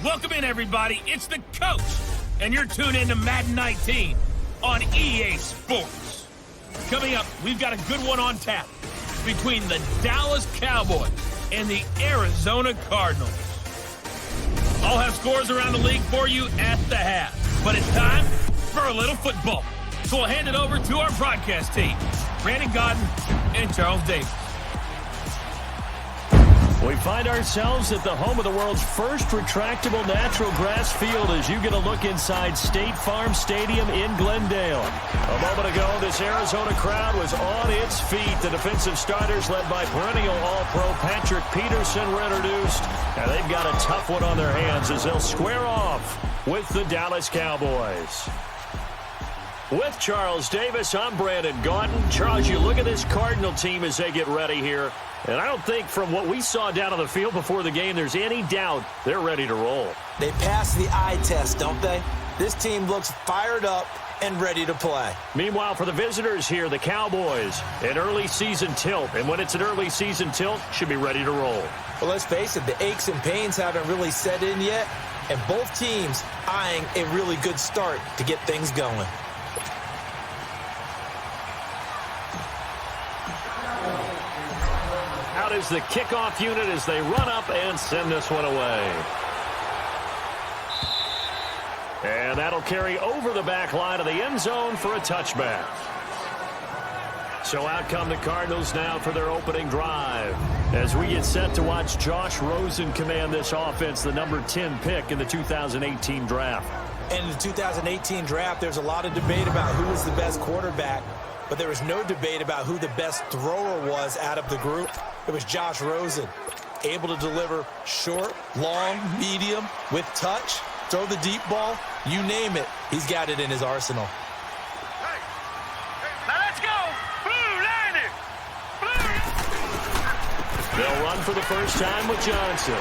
Welcome in, everybody. It's the coach, and you're tuned in to Madden 19 on EA Sports. Coming up, we've got a good one on tap between the Dallas Cowboys and the Arizona Cardinals. I'll have scores around the league for you at the half, but it's time for a little football. So we'll hand it over to our broadcast team, Brandon Godden and Charles Davis. We find ourselves at the home of the world's first retractable natural grass field as you get a look inside State Farm Stadium in Glendale. A moment ago, this Arizona crowd was on its feet. The defensive starters, led by perennial All-Pro Patrick Peterson, were introduced. And they've got a tough one on their hands as they'll square off with the Dallas Cowboys. With Charles Davis, I'm Brandon Godden. Charles, you look at this Cardinal team as they get ready here. And I don't think from what we saw down on the field before the game, there's any doubt they're ready to roll. They pass the eye test, don't they? This team looks fired up and ready to play. Meanwhile, for the visitors here, the Cowboys, an early season tilt. And when it's an early season tilt, should be ready to roll. Well, let's face it, the aches and pains haven't really set in yet. And both teams eyeing a really good start to get things going. Out is the kickoff unit as they run up and send this one away. And that'll carry over the back line of the end zone for a touchback. So out come the Cardinals now for their opening drive. As we get set to watch Josh Rosen command this offense, the number 10 pick in the 2018 draft. And in the 2018 draft, there's a lot of debate about who was the best quarterback. But there was no debate about who the best thrower was out of the group. It was Josh Rosen, able to deliver short, long, medium, with touch, throw the deep ball, you name it. He's got it in his arsenal. Hey, now let's go. Blue Lightning. They'll run for the first time with Johnson.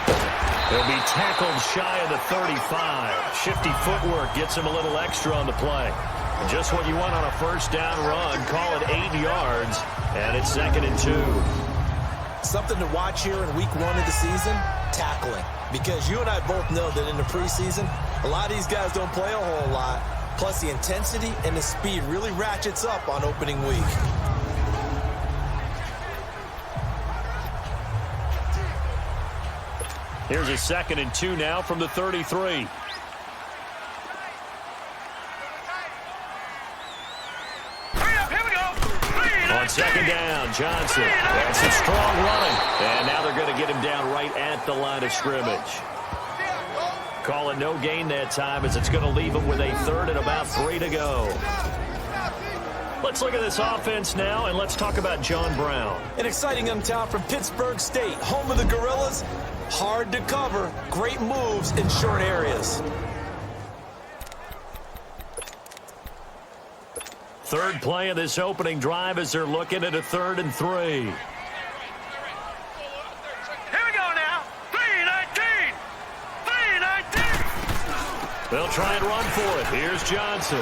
He'll be tackled shy of the 35. Shifty footwork gets him a little extra on the play. Just what you want on a first down run. Call it 8 yards, and it's 2nd and 2. Something to watch here in week 1 of the season, tackling. Because you and I both know that in the preseason, a lot of these guys don't play a whole lot. Plus, the intensity and the speed really ratchets up on opening week. Here's a 2nd and 2 now from the 33. On 2nd down, Johnson. That's some strong running. And now they're going to get him down right at the line of scrimmage. Call it no gain that time as it's going to leave him with a 3rd and about 3 to go. Let's look at this offense now, and let's talk about John Brown. An exciting young talent from Pittsburgh State, home of the Gorillas. Hard to cover, great moves in short areas. Third play of this opening drive as they're looking at a 3rd and 3. Here we go now. 3-19. 3-19. They'll try and run for it. Here's Johnson.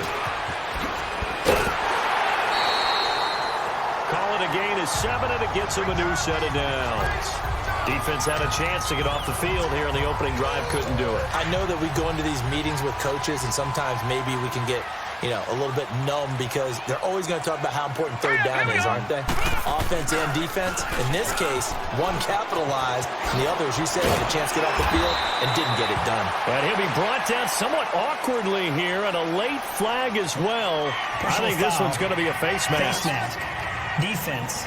Call it a gain of 7, and it gets him a new set of downs. Defense had a chance to get off the field here on the opening drive, couldn't do it. I know that we go into these meetings with coaches, and sometimes maybe we can get, a little bit numb because they're always going to talk about how important 3rd down is, aren't they? Offense and defense. In this case, one capitalized, and the other, as you said, had a chance to get off the field and didn't get it done. And he'll be brought down somewhat awkwardly here, and a late flag as well. I think this one's going to be a face mask. Face mask. Defense.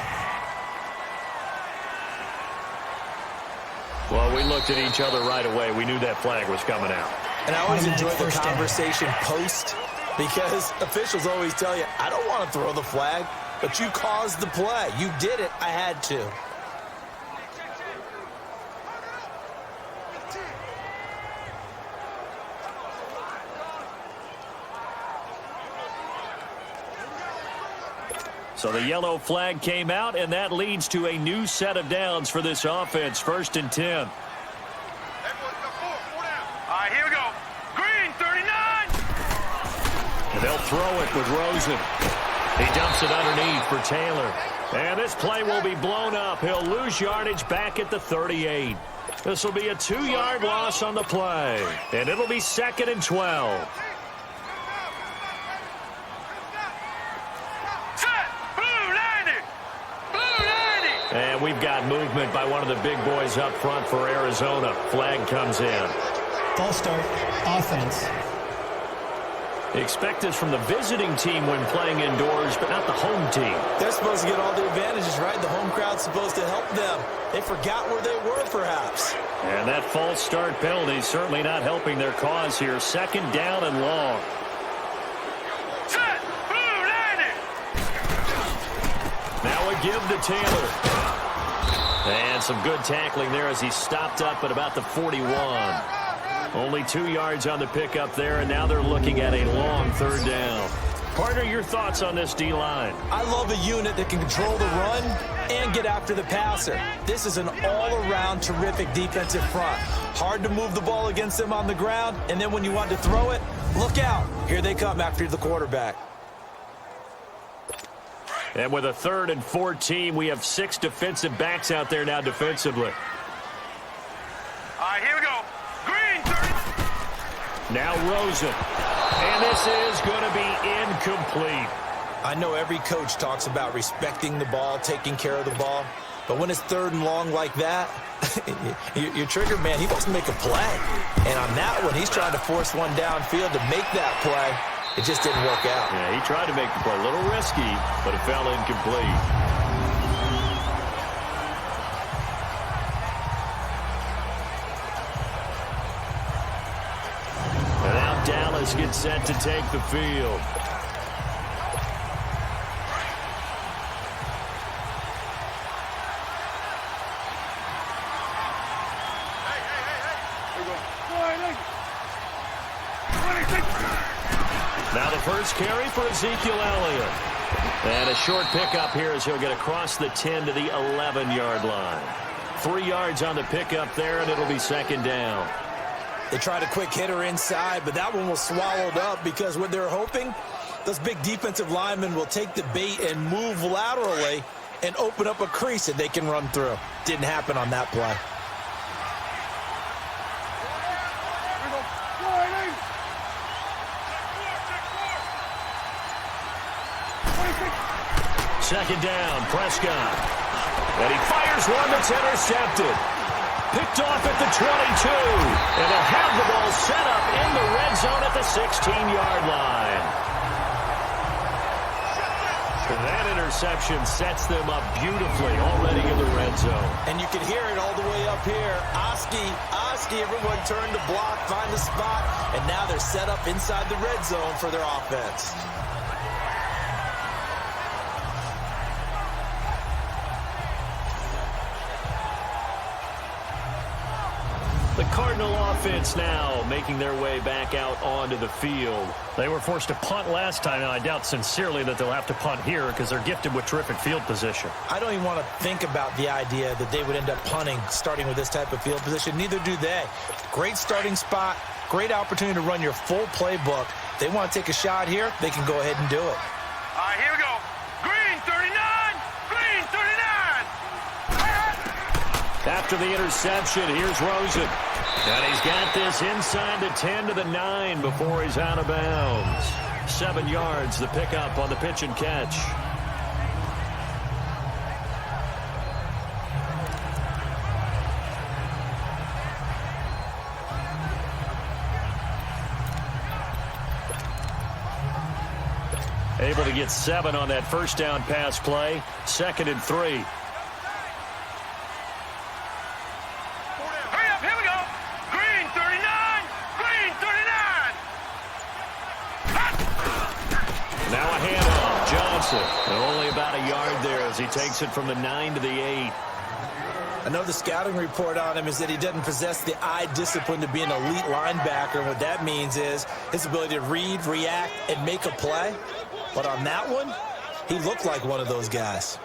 Well, we looked at each other right away. We knew that flag was coming out. And I always enjoy the conversation post because officials always tell you, I don't want to throw the flag, but you caused the play. You did it. I had to. So the yellow flag came out, and that leads to a new set of downs for this offense. 1st and 10. All right, here we go. Green, 39. And they'll throw it with Rosen. He dumps it underneath for Taylor. And this play will be blown up. He'll lose yardage back at the 38. This will be a 2-yard loss on the play. And it'll be 2nd and 12. And we've got movement by one of the big boys up front for Arizona. Flag comes in. False start, offense. Expect this from the visiting team when playing indoors, but not the home team. They're supposed to get all the advantages, right? The home crowd's supposed to help them. They forgot where they were, perhaps. And that false start penalty certainly not helping their cause here. 2nd down and long. Set, blue, landing. Now a give to Taylor. And some good tackling there as he stopped up at about the 41. Only 2 yards on the pickup there, and now they're looking at a long 3rd down. Partner, your thoughts on this D-line? I love a unit that can control the run and get after the passer. This is an all-around terrific defensive front. Hard to move the ball against them on the ground, and then when you want to throw it, look out. Here they come after the quarterback. And with a 3rd and 14, we have 6 defensive backs out there now defensively. All right, here we go. Green, 30. Now Rosen. And this is going to be incomplete. I know every coach talks about respecting the ball, taking care of the ball, but when it's 3rd and long like that, your trigger man, he wants to make a play. And on that one, he's trying to force one downfield to make that play. It just didn't work out. Yeah, he tried to make the play a little risky, but it fell incomplete. And now Dallas gets set to take the field. Now the first carry for Ezekiel Elliott. And a short pickup here as he'll get across the 10 to the 11-yard line. 3 yards on the pickup there, and it'll be 2nd down. They tried a quick hitter inside, but that one was swallowed up because what they're hoping, those big defensive linemen will take the bait and move laterally and open up a crease that they can run through. Didn't happen on that play. Second down, Prescott. And he fires one that's intercepted. Picked off at the 22. And they'll have the ball set up in the red zone at the 16-yard line. And that interception sets them up beautifully already in the red zone. And you can hear it all the way up here. Oski, everyone turned to block, find the spot, and now they're set up inside the red zone for their offense. The Cardinal offense now making their way back out onto the field. They were forced to punt last time, and I doubt sincerely that they'll have to punt here because they're gifted with terrific field position. I don't even want to think about the idea that they would end up punting starting with this type of field position. Neither do they. Great starting spot, great opportunity to run your full playbook. They want to take a shot here, they can go ahead and do it. All right, here we go. Green, 39. Green, 39. After the interception, here's Rosen. And he's got this inside the 10 to the 9 before he's out of bounds. 7 yards, the pickup on the pitch and catch. Able to get 7 on that first down pass play. 2nd and 3. And only about a yard there as he takes it from the 9 to the 8. I know the scouting report on him is that he doesn't possess the eye discipline to be an elite linebacker. What that means is his ability to read, react, and make a play. But on that one, he looked like one of those guys.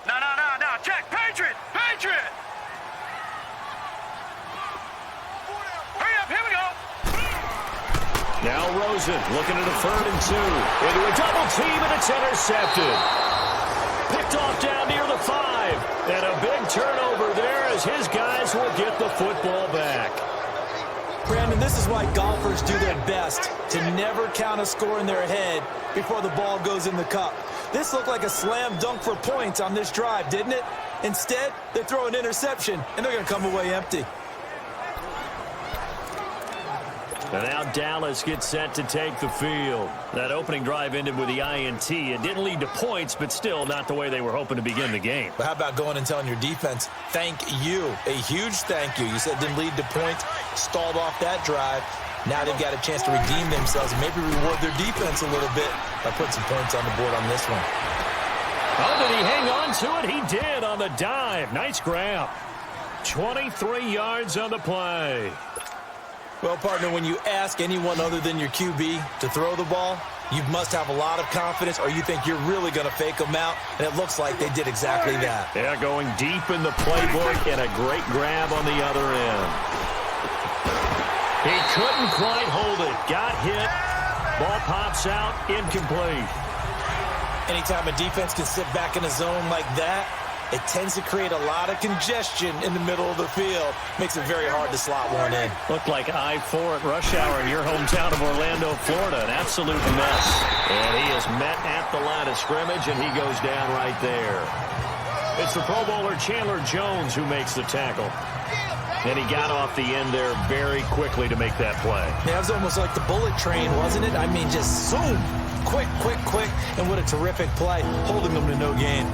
No, check, Patriot. Now Rosen looking at a 3rd and 2. Into a double team, and it's intercepted. Picked off down near the 5. And a big turnover there as his guys will get the football back. Brandon, this is why golfers do their best to never count a score in their head before the ball goes in the cup. This looked like a slam dunk for points on this drive, didn't it? Instead, they throw an interception, and they're going to come away empty. And now Dallas gets set to take the field. That opening drive ended with the INT. It didn't lead to points, but still not the way they were hoping to begin the game. But how about going and telling your defense, thank you, a huge thank you. You said it didn't lead to points, stalled off that drive. Now they've got a chance to redeem themselves and maybe reward their defense a little bit by putting some points on the board on this one. Oh, did he hang on to it? He did on the dive. Nice grab. 23 yards on the play. Well, partner, when you ask anyone other than your QB to throw the ball, you must have a lot of confidence or you think you're really going to fake them out, and it looks like they did exactly that. Yeah, going deep in the playbook and a great grab on the other end. He couldn't quite hold it. Got hit. Ball pops out. Incomplete. Anytime a defense can sit back in a zone like that, it tends to create a lot of congestion in the middle of the field. Makes it very hard to slot one in. Looked like I-4 at rush hour in your hometown of Orlando, Florida. An absolute mess. And he is met at the line of scrimmage, and he goes down right there. It's the Pro Bowler Chandler Jones who makes the tackle. And he got off the end there very quickly to make that play. Yeah, it was almost like the bullet train, wasn't it? I mean, just zoom. Quick, quick, quick. And what a terrific play, holding them to no gain.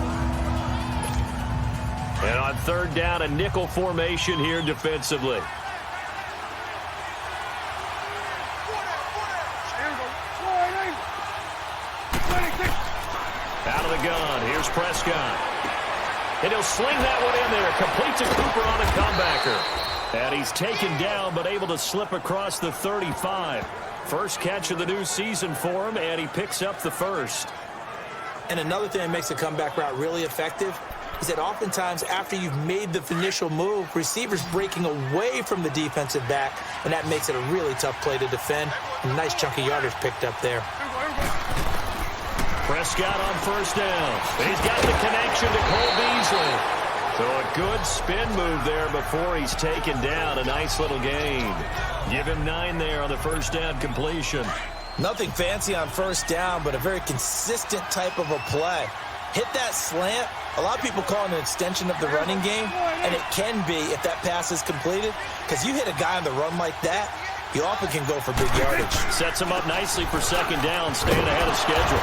And on 3rd down, a nickel formation here defensively. Out of the gun, here's Prescott. And he'll sling that one in there. Complete to Cooper on a comebacker. And he's taken down, but able to slip across the 35. First catch of the new season for him, and he picks up the first. And another thing that makes a comeback route really effective is that oftentimes after you've made the initial move, receivers breaking away from the defensive back, and that makes it a really tough play to defend. A nice chunk of yardage picked up there. Prescott on 1st down. He's got the connection to Cole Beasley. So a good spin move there before he's taken down. A nice little gain. Give him 9 there on the 1st down completion. Nothing fancy on 1st down, but a very consistent type of a play. Hit that slant. A lot of people call it an extension of the running game, and it can be if that pass is completed, because you hit a guy on the run like that, you often can go for big yardage. Sets him up nicely for 2nd down, staying ahead of schedule.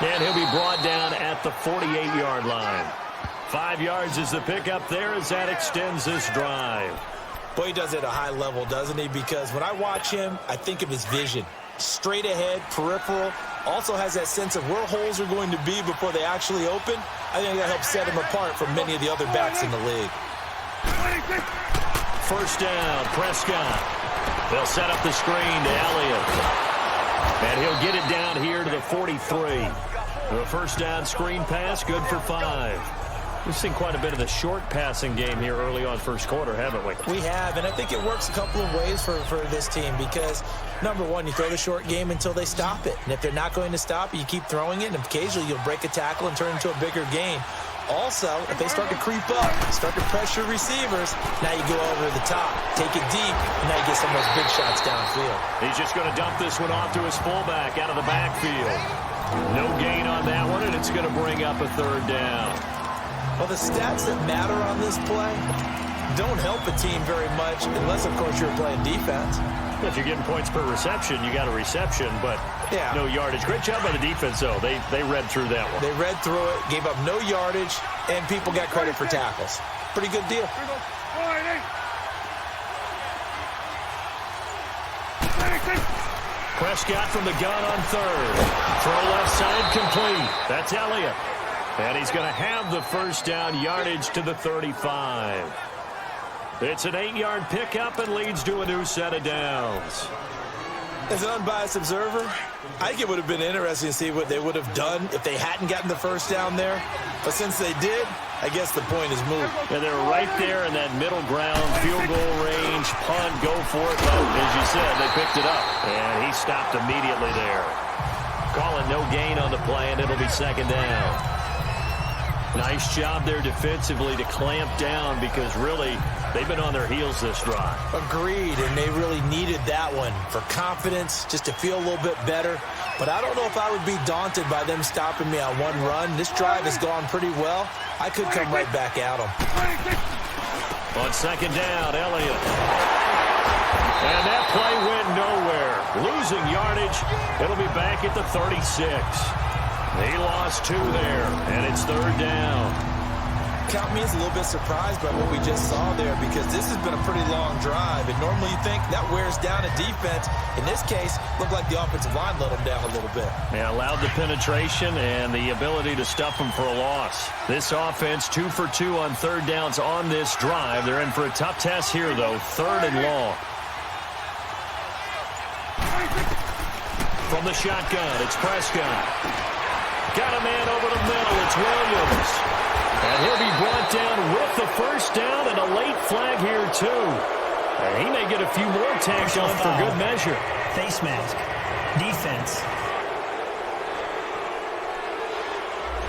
And he'll be brought down at the 48-yard line. 5 yards is the pickup there as that extends this drive. Boy, he does it at a high level, doesn't he? Because when I watch him, I think of his vision. Straight ahead, peripheral, also has that sense of where holes are going to be before they actually open. I think that helps set him apart from many of the other backs in the league. 1st down, Prescott. They'll set up the screen to Elliott. And he'll get it down here to the 43. The 1st down screen pass, good for 5. We've seen quite a bit of the short passing game here early on 1st quarter, haven't we? We have, and I think it works a couple of ways for this team because, number one, you throw the short game until they stop it. And if they're not going to stop it, you keep throwing it, and occasionally you'll break a tackle and turn it into a bigger gain. Also, if they start to creep up, start to pressure receivers, now you go over the top, take it deep, and now you get some of those big shots downfield. He's just going to dump this one off to his fullback out of the backfield. No gain on that one, and it's going to bring up a 3rd down. Well, the stats that matter on this play don't help a team very much unless, of course, you're playing defense. If you're getting points per reception, you got a reception, but no yardage. Great job by the defense, though. They read through that one. They read through it, gave up no yardage, and people got credit for tackles. Pretty good deal. Prescott from the gun on 3rd. Throw left side complete. That's Elliott. And he's going to have the 1st down, yardage to the 35. It's an 8-yard pickup and leads to a new set of downs. As an unbiased observer, I think it would have been interesting to see what they would have done if they hadn't gotten the 1st down there. But since they did, I guess the point is moved. Yeah, they're right there in that middle ground, field goal range, punt, go for it. But as you said, they picked it up. And he stopped immediately there. Calling no gain on the play, and it'll be second down. Nice job there defensively to clamp down because really they've been on their heels this drive. Agreed, and they really needed that one for confidence, just to feel a little bit better. But I don't know if I would be daunted by them stopping me on one run. This drive has gone pretty well. I could come right back at them. On second down, Elliott. And that play went nowhere. Losing yardage. It'll be back at the 36. He lost 2 there, and it's third down. Count me as a little bit surprised by what we just saw there because this has been a pretty long drive, and normally you think that wears down a defense. In this case, looked like the offensive line let them down a little bit. Yeah, allowed the penetration and the ability to stuff them for a loss. This offense 2 for 2 on third downs on this drive. They're in for a tough test here, though, third and long. From the shotgun, it's Prescott. Got a man over the middle. It's Williams. And he'll be brought down with the first down and a late flag here, too. And he may get a few more tacked on for good measure. Face mask. Defense.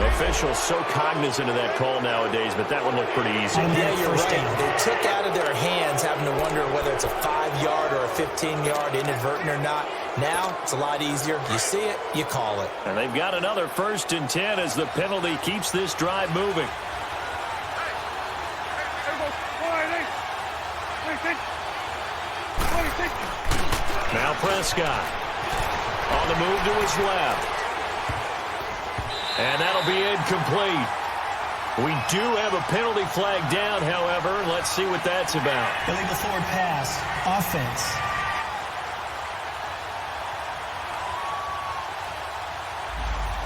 Officials so cognizant of that call nowadays, but that one looked pretty easy. Yeah, you're right. They took out of their hands having to wonder whether it's a 5-yard or a 15-yard inadvertent or not. Now, it's a lot easier. You see it, you call it. And they've got another 1st and 10 as the penalty keeps this drive moving. Now Prescott on the move to his left. And that'll be incomplete. We do have a penalty flag down, however. Let's see what that's about. Illegal forward pass. Offense.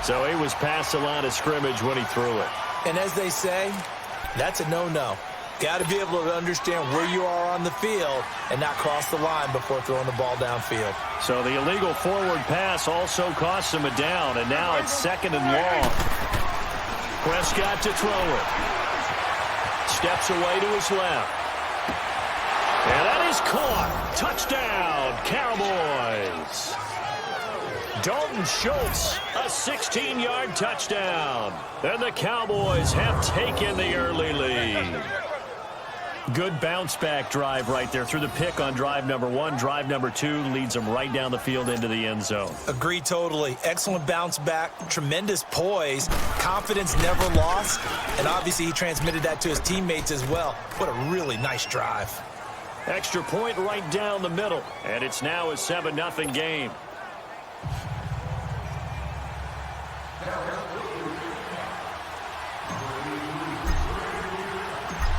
So he was past the line of scrimmage when he threw it. And as they say, that's a no-no. Got to be able to understand where you are on the field and not cross the line before throwing the ball downfield. So the illegal forward pass also cost him a down, and now it's 2nd and long. Prescott to throw it. Steps away to his left. And that is caught. Touchdown, Cowboys. Dalton Schultz, a 16-yard touchdown. And the Cowboys have taken the early lead. Good bounce-back drive right there through the pick on drive number 1. Drive number 2 leads them right down the field into the end zone. Agree totally. Excellent bounce back, tremendous poise, confidence never lost, and obviously he transmitted that to his teammates as well. What a really nice drive. Extra point right down the middle, and it's now a 7-0 game.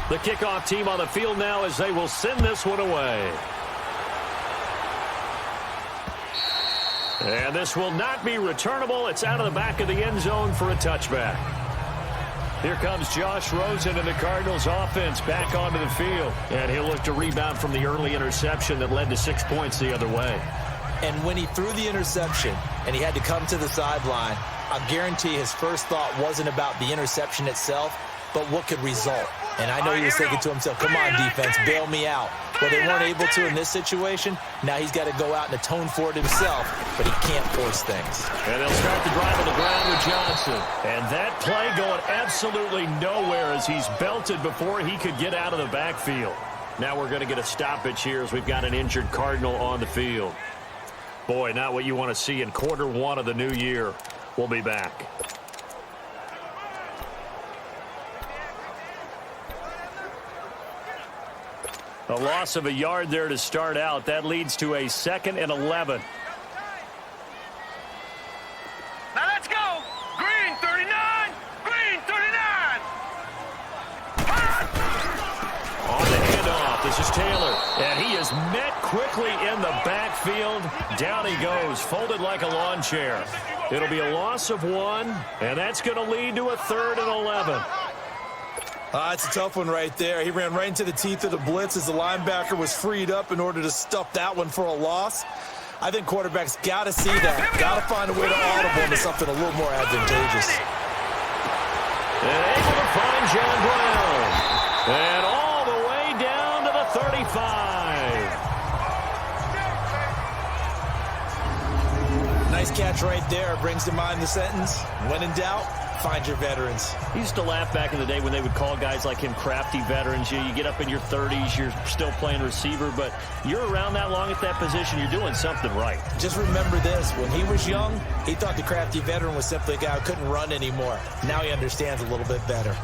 The kickoff team on the field now as they will send this one away. And this will not be returnable. It's out of the back of the end zone for a touchback. Here comes Josh Rosen and the Cardinals offense back onto the field. And he'll look to rebound from the early interception that led to 6 points the other way. And when he threw the interception and he had to come to the sideline, I guarantee his first thought wasn't about the interception itself, but what could result. And I know he was thinking to himself, come on, defense, bail me out. Well, they weren't able to in this situation. Now he's got to go out and atone for it himself, but he can't force things. And they'll start the drive on the ground with Johnson. And that play going absolutely nowhere as he's belted before he could get out of the backfield. Now we're going to get a stoppage here as we've got an injured Cardinal on the field. Boy, not what you want to see in quarter 1 of the new year. We'll be back. A loss of a yard there to start out. That leads to a 2nd and 11. Now let's go. Green 39. Green 39. On the handoff, this is Taylor. And he is met quickly in the backfield. Down he goes, folded like a lawn chair. It'll be a loss of 1, and that's going to lead to a 3rd and 11. It's a tough one right there. He ran right into the teeth of the blitz as the linebacker was freed up in order to stuff that one for a loss. I think quarterbacks got to see that. Got to find a way to audible into something a little more advantageous. And able to find John Brown. And all the way down to the 35. Nice catch right there. Brings to mind the sentence, when in doubt, find your veterans. He used to laugh back in the day when they would call guys like him crafty veterans. You get up in your 30s, you're still playing receiver, but you're around that long at that position, you're doing something right. Just remember this. When he was young, he thought the crafty veteran was simply a guy who couldn't run anymore. Now he understands a little bit better.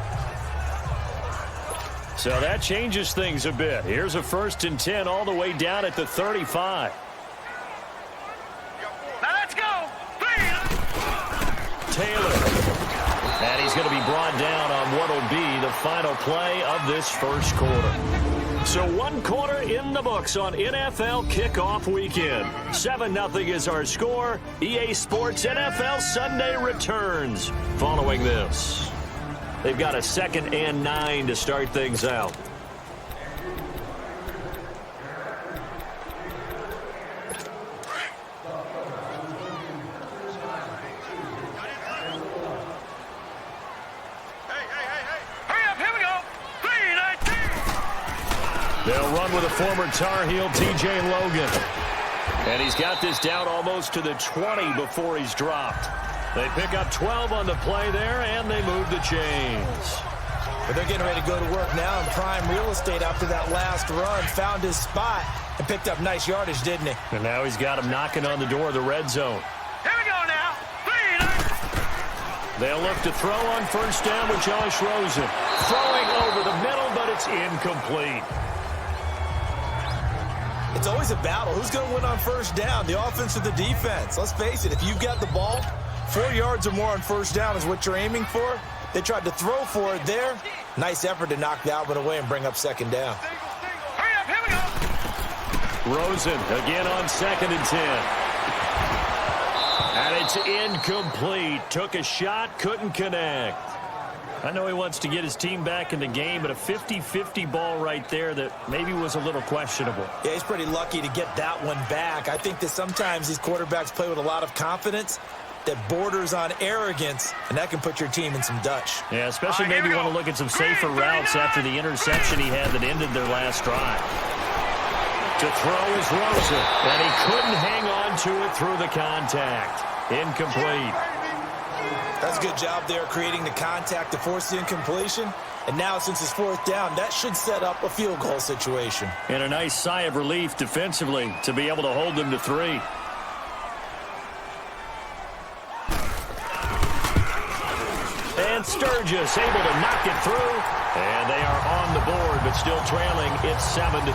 So that changes things a bit. Here's a 1st and 10 all the way down at the 35. Now let's go. Taylor. And he's going to be brought down on what will be the final play of this first quarter. So 1 quarter in the books on NFL kickoff weekend. 7-0 is our score. EA Sports NFL Sunday returns following this. They've got a 2nd and 9 to start things out. They'll run with a former Tar Heel, TJ Logan. And he's got this down almost to the 20 before he's dropped. They pick up 12 on the play there, and they move the chains. But they're getting ready to go to work now in prime real estate after that last run. Found his spot and picked up nice yardage, didn't he? And now he's got him knocking on the door of the red zone. Here we go now. They'll look to throw on 1st down with Josh Rosen. Throwing over the middle, but it's incomplete. It's always a battle. Who's going to win on 1st down, the offense or the defense? Let's face it, if you've got the ball, 4 yards or more on 1st down is what you're aiming for. They tried to throw for it there. Nice effort to knock that one away and bring up 2nd down. Hurry up, here we go. Rosen again on 2nd and 10. And it's incomplete. Took a shot, couldn't connect. I know he wants to get his team back in the game, but a 50-50 ball right there that maybe was a little questionable. Yeah, he's pretty lucky to get that one back. I think that sometimes these quarterbacks play with a lot of confidence that borders on arrogance, and that can put your team in some Dutch. Yeah, especially maybe want to look at some safer routes after the interception he had that ended their last drive. To throw is Rosen, and he couldn't hang on to it through the contact. Incomplete. That's a good job there creating the contact to force the incompletion. And now since it's 4th down, that should set up a field goal situation. And a nice sigh of relief defensively to be able to hold them to 3. And Sturgis able to knock it through. And they are on the board, but still trailing. It's 7-3.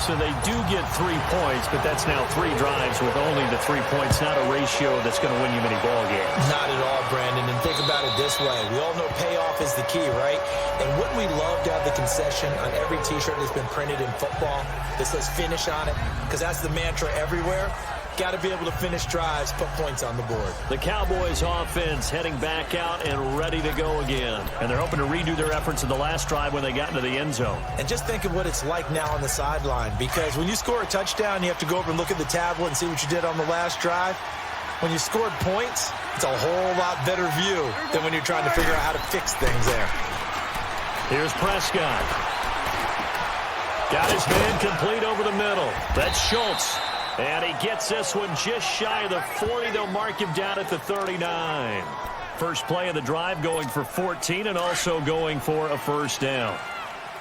So they do get 3 points, but that's now 3 drives with only the 3 points. Not a ratio that's going to win you many ball games. Not at all, Brandon. And think about it this way. We all know payoff is the key, right? And wouldn't we love to have the concession on every T-shirt that's been printed in football that says finish on it? Because that's the mantra everywhere. Got to be able to finish drives, put points on the board. The Cowboys offense heading back out and ready to go again. And they're hoping to redo their efforts in the last drive when they got into the end zone. And just think of what it's like now on the sideline, because when you score a touchdown, you have to go over and look at the tablet and see what you did on the last drive. When you scored points, it's a whole lot better view than when you're trying to figure out how to fix things there. Here's Prescott. Got his man complete over the middle. That's Schultz. And he gets this one just shy of the 40. They'll mark him down at the 39. First play of the drive going for 14 and also going for a 1st down.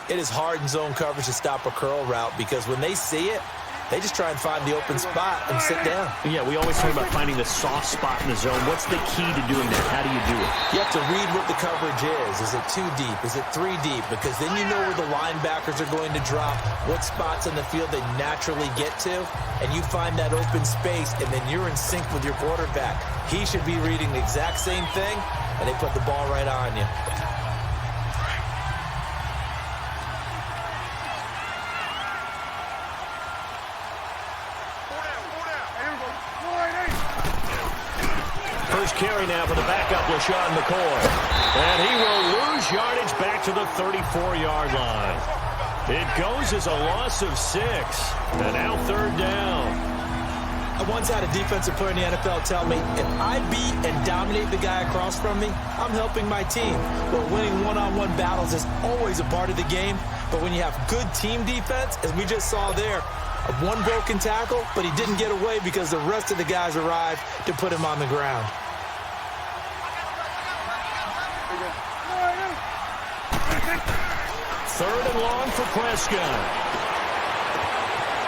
It is hard in zone coverage to stop a curl route because when they see it, they just try and find the open spot and sit down. Yeah, we always talk about finding the soft spot in the zone. What's the key to doing that? How do you do it? You have to read what the coverage is. Is it 2 deep? Is it 3 deep? Because then you know where the linebackers are going to drop, what spots on the field they naturally get to, and you find that open space, and then you're in sync with your quarterback. He should be reading the exact same thing, and they put the ball right on you. First carry now for the backup, LaShawn McCoy. And he will lose yardage back to the 34-yard line. It goes as a loss of 6. And now 3rd down. I once had a defensive player in the NFL tell me, if I beat and dominate the guy across from me, I'm helping my team. Well, winning one-on-one battles is always a part of the game, but when you have good team defense, as we just saw there, one broken tackle, but he didn't get away because the rest of the guys arrived to put him on the ground. Third and long for Prescott.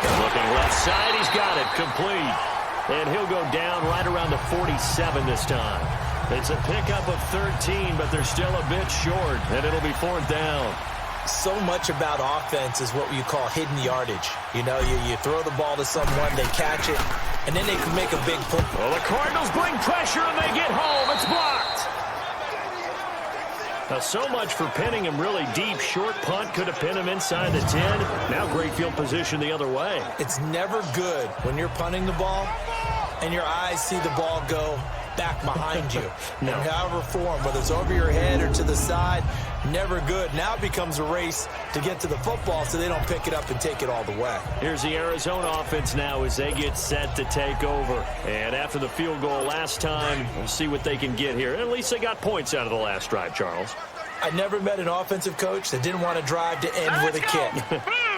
Looking left side, he's got it, complete. And he'll go down right around the 47 this time. It's a pickup of 13, but they're still a bit short, and it'll be fourth down. So much about offense is what you call hidden yardage. You know, you throw the ball to someone, they catch it, and then they can make a big play. Well, the Cardinals bring pressure, and they get home. It's blocked. Now, so much for pinning him really deep. Short punt could have pinned him inside the 10. Now great field position the other way. It's never good when you're punting the ball and your eyes see the ball go back behind you. No. In however form, whether it's over your head or to the side, never good. Now it becomes a race to get to the football so they don't pick it up and take it all the way. Here's the Arizona offense now as they get set to take over. And after the field goal last time, we'll see what they can get here. At least they got points out of the last drive, Charles. I never met an offensive coach that didn't want to drive to end with a kick.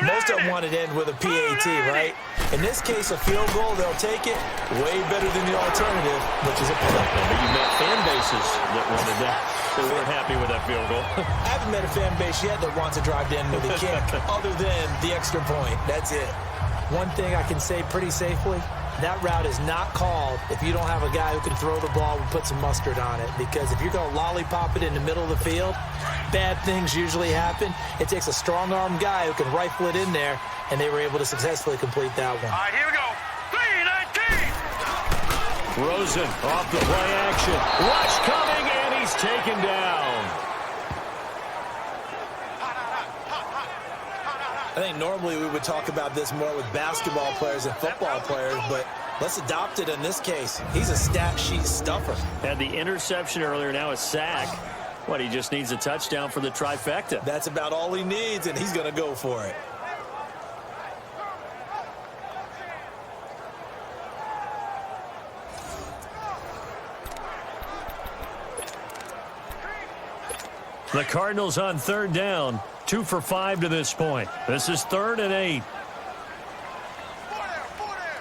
Most of them wanted to end with a PAT, right? In this case, a field goal, they'll take it way better than the alternative, which is a punt. But you've met fan bases that wanted that. They weren't happy with that field goal. I haven't met a fan base yet that wants to drive to end with a kick other than the extra point. That's it. One thing I can say pretty safely, that route is not called if you don't have a guy who can throw the ball and put some mustard on it. Because if you're going to lollipop it in the middle of the field, bad things usually happen. It takes a strong-armed guy who can rifle it in there, and they were able to successfully complete that one. All right, here we go. 3-19. Rosen off the play action. Rush coming, and he's taken down. I think normally we would talk about this more with basketball players and football players, but let's adopt it in this case. He's a stat sheet stuffer. Had the interception earlier, now a sack. What, he just needs a touchdown for the trifecta. That's about all he needs, and he's going to go for it. The Cardinals on third down. 2 for 5 to this point. This is 3rd and 8.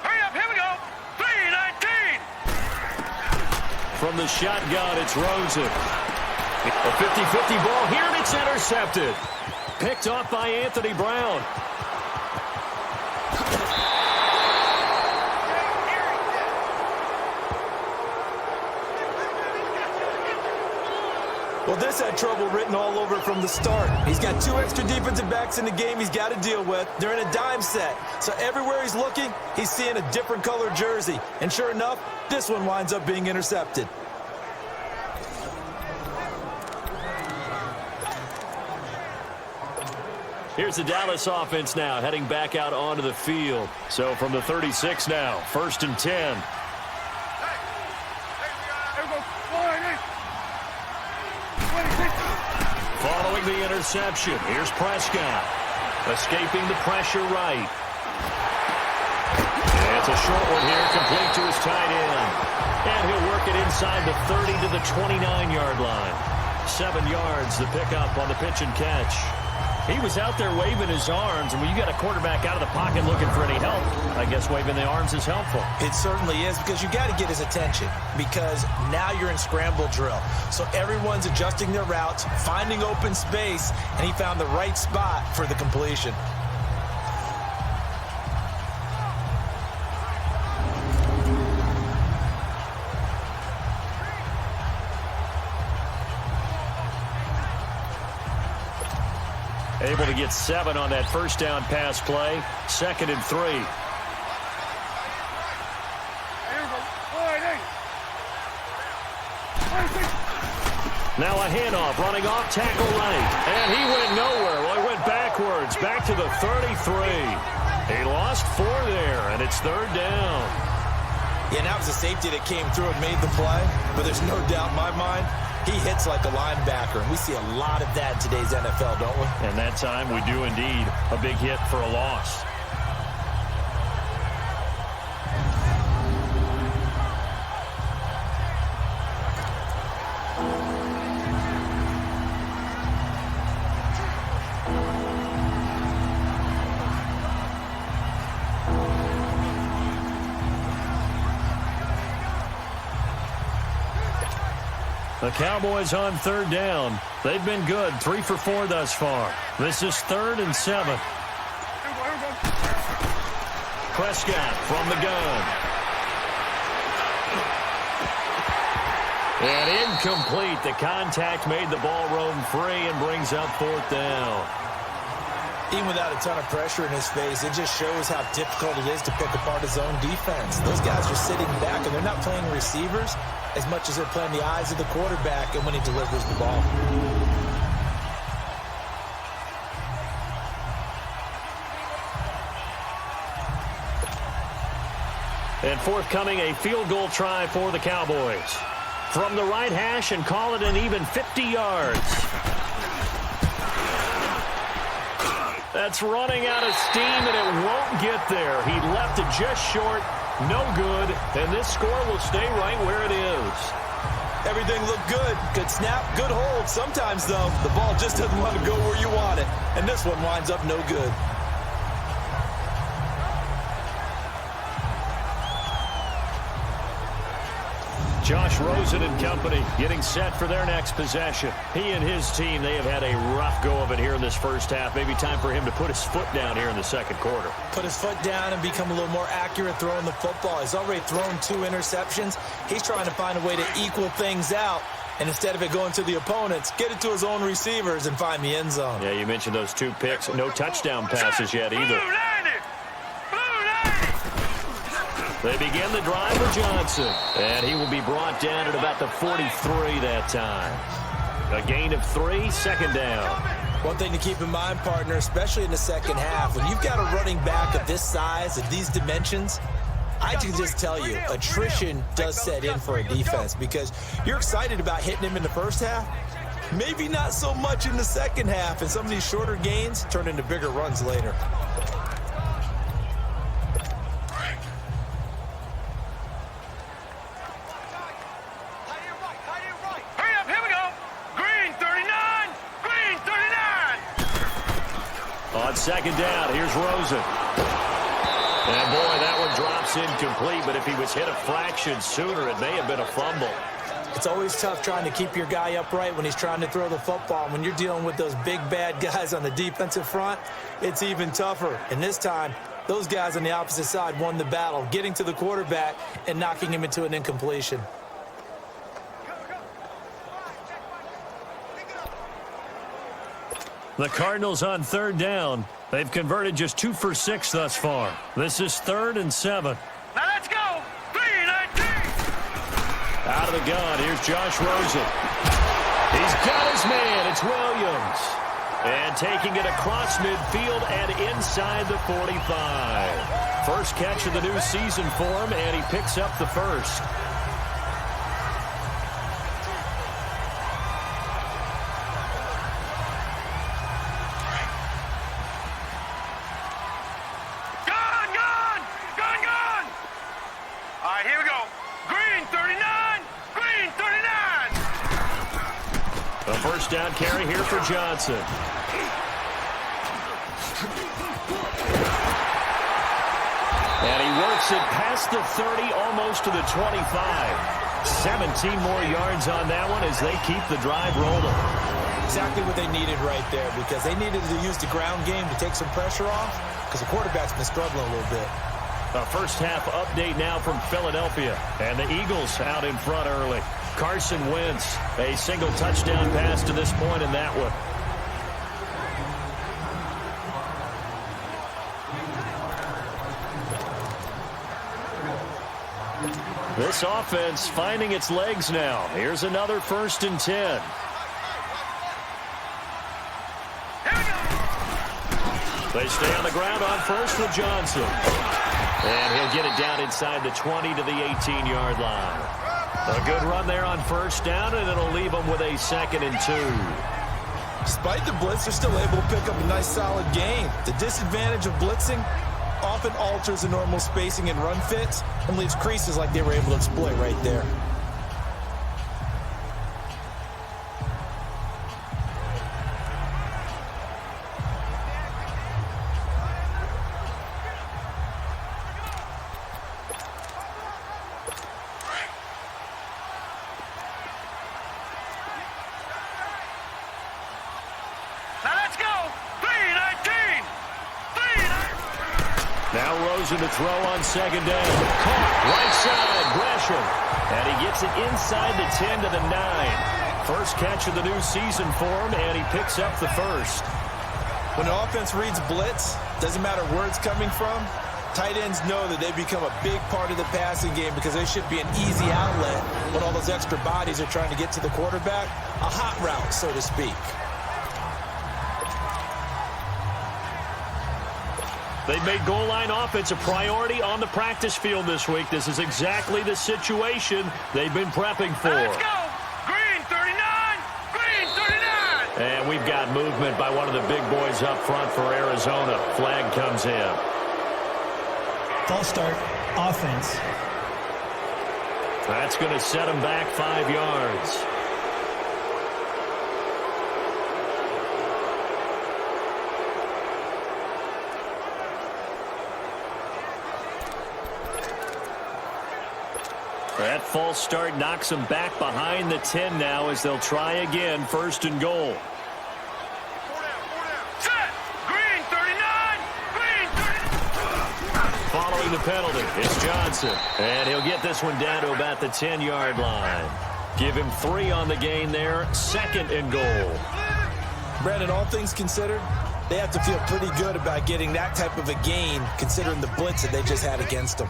Hurry up, here we go. 3-19. From the shotgun, it's Rosen. A 50-50 ball here, and it's intercepted. Picked off by Anthony Brown. Well, this had trouble written all over it from the start. He's got 2 extra defensive backs in the game he's got to deal with. They're in a dime set. So everywhere he's looking, he's seeing a different color jersey. And sure enough, this one winds up being intercepted. Here's the Dallas offense now, heading back out onto the field. So from the 36 now, 1st and 10. Following the interception, here's Prescott. Escaping the pressure right. And it's a short one here, complete to his tight end. And he'll work it inside the 30 to the 29-yard line. 7 yards, the pickup on the pitch and catch. He was out there waving his arms, and when you got a quarterback out of the pocket looking for any help, I guess waving the arms is helpful. It certainly is, because you got to get his attention, because now you're in scramble drill. So everyone's adjusting their routes, finding open space, and he found the right spot for the completion. Able to get 7 on that first down pass play. 2nd and 3. Now a handoff, running off tackle right. And he went nowhere. Well, he went backwards, back to the 33. He lost 4 there, and it's 3rd down. Yeah, and that was a safety that came through and made the play. But there's no doubt in my mind, he hits like a linebacker. And we see a lot of that in today's NFL, don't we? And that time we do indeed. A big hit for a loss. The Cowboys on third down. They've been good, 3 for 4 thus far. This is 3rd and 7. Prescott from the gun. And incomplete. The contact made the ball roam free and brings up 4th down. Even without a ton of pressure in his face, it just shows how difficult it is to pick apart his own defense. Those guys are sitting back, and they're not playing receivers as much as they're playing the eyes of the quarterback and when he delivers the ball. And forthcoming, a field goal try for the Cowboys. From the right hash and call it an even 50 yards. That's running out of steam, and it won't get there. He left it just short. No good. And this score will stay right where it is. Everything looked good. Good snap, good hold. Sometimes, though, the ball just doesn't want to go where you want it. And this one winds up no good. Josh Rosen and company getting set for their next possession. He and his team, they have had a rough go of it here in this first half. Maybe time for him to put his foot down here in the second quarter. Put his foot down and become a little more accurate throwing the football. He's already thrown 2 interceptions. He's trying to find a way to equal things out. And instead of it going to the opponents, get it to his own receivers and find the end zone. Yeah, you mentioned those 2 picks. No touchdown passes yet either. They begin the drive with Johnson. And he will be brought down at about the 43 that time. A gain of 3, 2nd down. One thing to keep in mind, partner, especially in the second half, when you've got a running back of this size, of these dimensions, I can just tell you, attrition does set in for a defense because you're excited about hitting him in the first half. Maybe not so much in the second half, and some of these shorter gains turn into bigger runs later. On 2nd down, here's Rosen. And boy, that one drops incomplete, but if he was hit a fraction sooner, it may have been a fumble. It's always tough trying to keep your guy upright when he's trying to throw the football. When you're dealing with those big, bad guys on the defensive front, it's even tougher. And this time, those guys on the opposite side won the battle, getting to the quarterback and knocking him into an incompletion. The Cardinals on 3rd down. They've converted just 2 for 6 thus far. This is 3rd and 7. Now let's go. 3-19. Out of the gun, here's Josh Rosen. He's got his man. It's Williams. And taking it across midfield and inside the 45. First catch of the new season for him, and he picks up the first. First down carry here for Johnson. And he works it past the 30, almost to the 25. 17 more yards on that one as they keep the drive rolling. Exactly what they needed right there because they needed to use the ground game to take some pressure off because the quarterback's been struggling a little bit. A first half update now from Philadelphia. And the Eagles out in front early. Carson Wentz, a single touchdown pass to this point in that one. This offense finding its legs now. Here's another 1st and 10. They stay on the ground on first with Johnson. And he'll get it down inside the 20 to the 18-yard line. A good run there on first down, and it'll leave them with a 2nd and 2. Despite the blitz, they're still able to pick up a nice, solid gain. The disadvantage of blitzing often alters the normal spacing and run fits and leaves creases like they were able to exploit right there. Now Rosen to throw on second down. Caught, right side, Gresham. And he gets it inside the 10 to the 9. First catch of the new season for him, and he picks up the first. When the offense reads blitz, doesn't matter where it's coming from, tight ends know that they become a big part of the passing game because they should be an easy outlet when all those extra bodies are trying to get to the quarterback. A hot route, so to speak. They've made goal line offense a priority on the practice field this week. This is exactly the situation they've been prepping for. Let's go! Green 39! Green 39! And we've got movement by one of the big boys up front for Arizona. Flag comes in. False start, offense. That's going to set them back 5 yards. That false start knocks them back behind the 10 now as they'll try again, 1st and goal. Set! Green 39! Green 39! Following the penalty, it's Johnson. And he'll get this one down to about the 10-yard line. Give him 3 on the gain there, 2nd and goal. Brandon, all things considered, they have to feel pretty good about getting that type of a gain considering the blitz that they just had against them.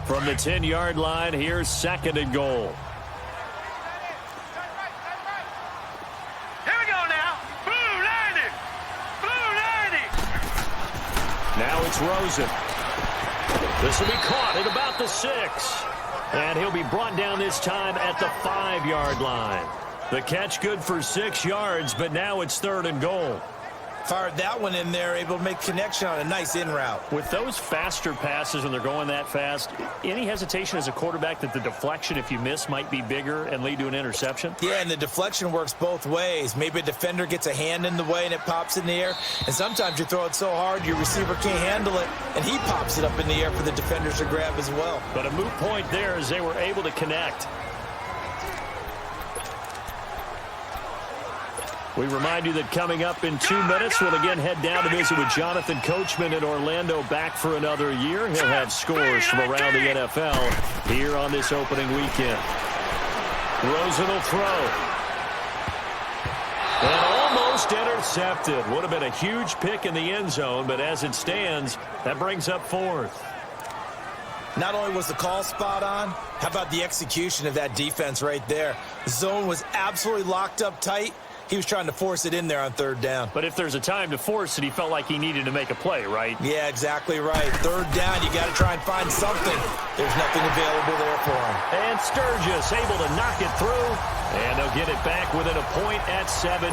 From the 10-yard line, here's 2nd and goal. Here we go now. Blue 90! Blue 90! Now it's Rosen. This will be caught at about the 6. And he'll be brought down this time at the 5-yard line. The catch good for 6 yards, but now it's 3rd and goal. Fired that one in there, able to make connection on a nice in route. With those faster passes when they're going that fast, any hesitation as a quarterback that the deflection, if you miss, might be bigger and lead to an interception? Yeah, and the deflection works both ways. Maybe a defender gets a hand in the way and it pops in the air. And sometimes you throw it so hard your receiver can't handle it, and he pops it up in the air for the defenders to grab as well. But a moot point there as they were able to connect. We remind you that coming up in 2 minutes, we'll again head down to visit with Jonathan Coachman in Orlando, back for another year. He'll have scores from around the NFL here on this opening weekend. Rosen will throw. And almost intercepted. Would have been a huge pick in the end zone, but as it stands, that brings up 4th. Not only was the call spot on, how about the execution of that defense right there? The zone was absolutely locked up tight. He was trying to force it in there on 3rd down. But if there's a time to force it, he felt like he needed to make a play, right? Yeah, exactly right. 3rd down, you got to try and find something. There's nothing available there for him. And Sturgis able to knock it through. And they'll get it back within a point at 7-6.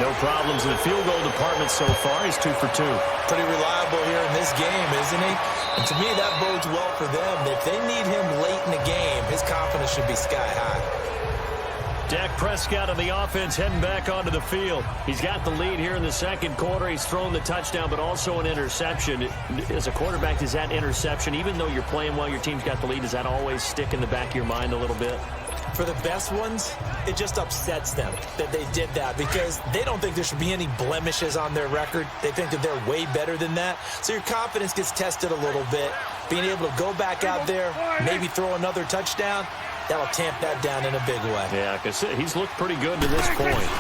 No problems in the field goal department so far. He's 2 for 2. Pretty reliable here in this game, isn't he? And to me, that bodes well for them. If they need him late in the game, his confidence should be sky high. Dak Prescott on the offense heading back onto the field. He's got the lead here in the 2nd quarter. He's thrown the touchdown, but also an interception. As a quarterback, does that interception, even though you're playing well, your team's got the lead, does that always stick in the back of your mind a little bit? For the best ones, it just upsets them that they did that because they don't think there should be any blemishes on their record. They think that they're way better than that. So your confidence gets tested a little bit. Being able to go back out there, maybe throw another touchdown, that'll tamp that down in a big way. Yeah, because he's looked pretty good to this point.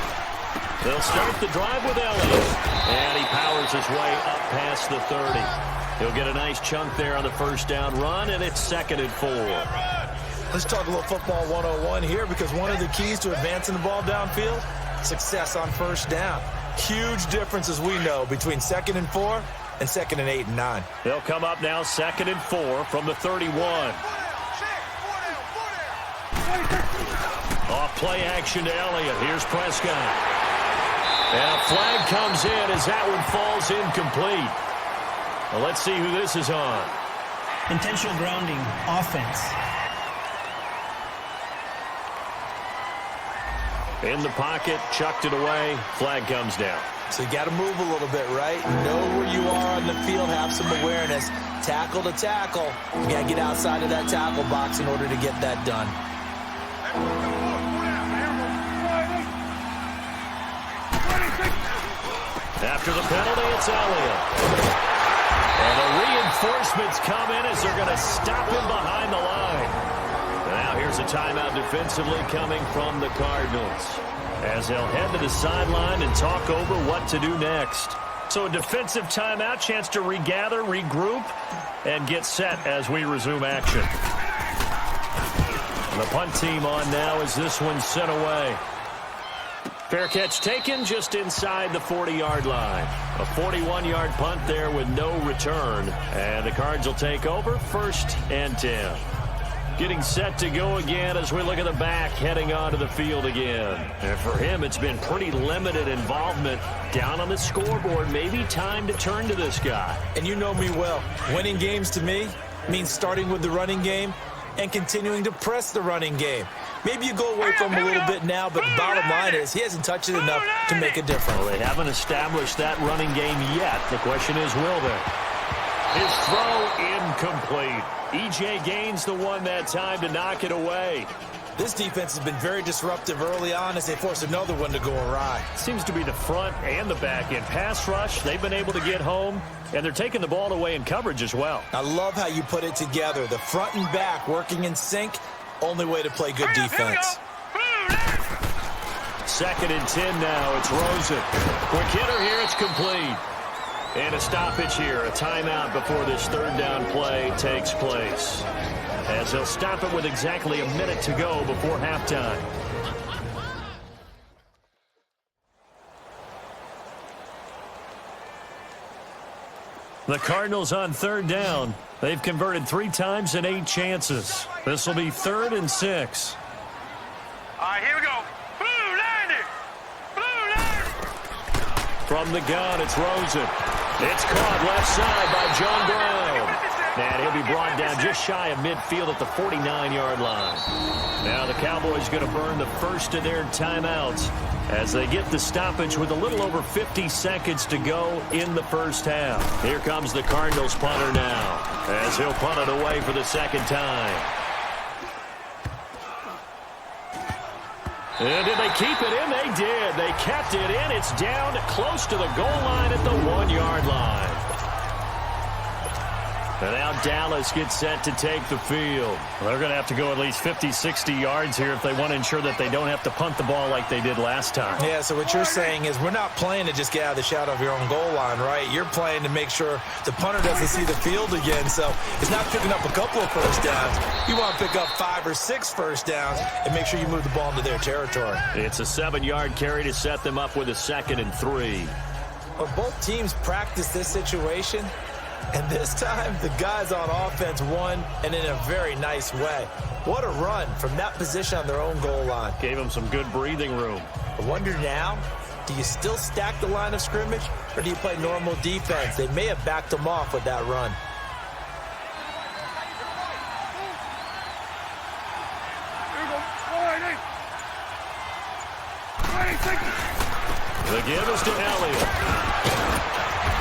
They'll start the drive with Elliott. And he powers his way up past the 30. He'll get a nice chunk there on the 1st down run, and it's 2nd and 4. Let's talk a little football 101 here because one of the keys to advancing the ball downfield, success on 1st down. Huge difference, as we know, between 2nd and 4 and 2nd and 8 and 9. They'll come up now 2nd and 4 from the 31. Off play action to Elliott. Here's Prescott. And a flag comes in as that one falls incomplete. Well, let's see who this is on. Intentional grounding, offense. In the pocket, chucked it away. Flag comes down. So you got to move a little bit, right? Know where you are on the field, have some awareness. Tackle to tackle. You got to get outside of that tackle box in order to get that done. After the penalty, it's Elliott. And the reinforcements come in as they're going to stop him behind the line. Now here's a timeout defensively coming from the Cardinals, as they'll head to the sideline and talk over what to do next. So a defensive timeout, chance to regather, regroup, and get set as we resume action. And the punt team on now as this one's sent away. Fair catch taken just inside the 40-yard line. A 41-yard punt there with no return. And the Cards will take over 1st and 10. Getting set to go again as we look at the back heading onto the field again. And for him, it's been pretty limited involvement down on the scoreboard. Maybe time to turn to this guy. And you know me well. Winning games to me means starting with the running game and continuing to press the running game. Maybe you go away from him a little bit now, but bottom line is he hasn't touched it enough to make a difference. Well, they haven't established that running game yet. The question is, will they? His throw incomplete. E.J. Gaines the one that time to knock it away. This defense has been very disruptive early on as they force another one to go awry. Seems to be the front and the back end. Pass rush, they've been able to get home, and they're taking the ball away in coverage as well. I love how you put it together. The front and back working in sync, only way to play good defense. 2nd and 10 now. It's Rosen. Quick hitter here. It's complete. And a stoppage here. A timeout before this 3rd down play takes place, as they'll stop it with exactly a minute to go before halftime. The Cardinals on 3rd down. They've converted 3 times in 8 chances. This will be 3rd and 6. All right, here we go. Blue line. Blue line. From the gun, it's Rosen. It's caught left side by John Brown. And he'll be brought down just shy of midfield at the 49-yard line. Now the Cowboys going to burn the first of their timeouts as they get the stoppage with a little over 50 seconds to go in the first half. Here comes the Cardinals punter now, as he'll punt it away for the 2nd time. And did they keep it in? They did. They kept it in. It's down close to the goal line at the 1-yard line. And now Dallas gets set to take the field. Well, they're going to have to go at least 50, 60 yards here if they want to ensure that they don't have to punt the ball like they did last time. Yeah, so what you're saying is we're not playing to just get out of the shadow of your own goal line, right? You're playing to make sure the punter doesn't see the field again. So it's not picking up a couple of first downs. You want to pick up 5 or 6 first downs and make sure you move the ball into their territory. It's a 7-yard carry to set them up with a 2nd and 3. Well, both teams practice this situation. And this time, the guys on offense won, and in a very nice way. What a run from that position on their own goal line. Gave them some good breathing room. I wonder now, do you still stack the line of scrimmage, or do you play normal defense? They may have backed them off with that run. The give is to Elliott.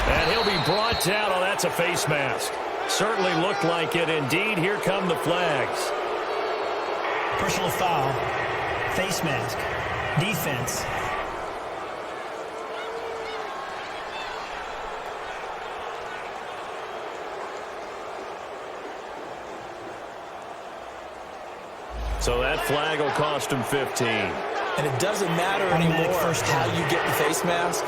And he'll be brought down. Oh, that's a face mask. Certainly looked like it. Indeed, here come the flags. Personal foul. Face mask. Defense. So that flag will cost him 15. And it doesn't matter anymore how you get the face mask.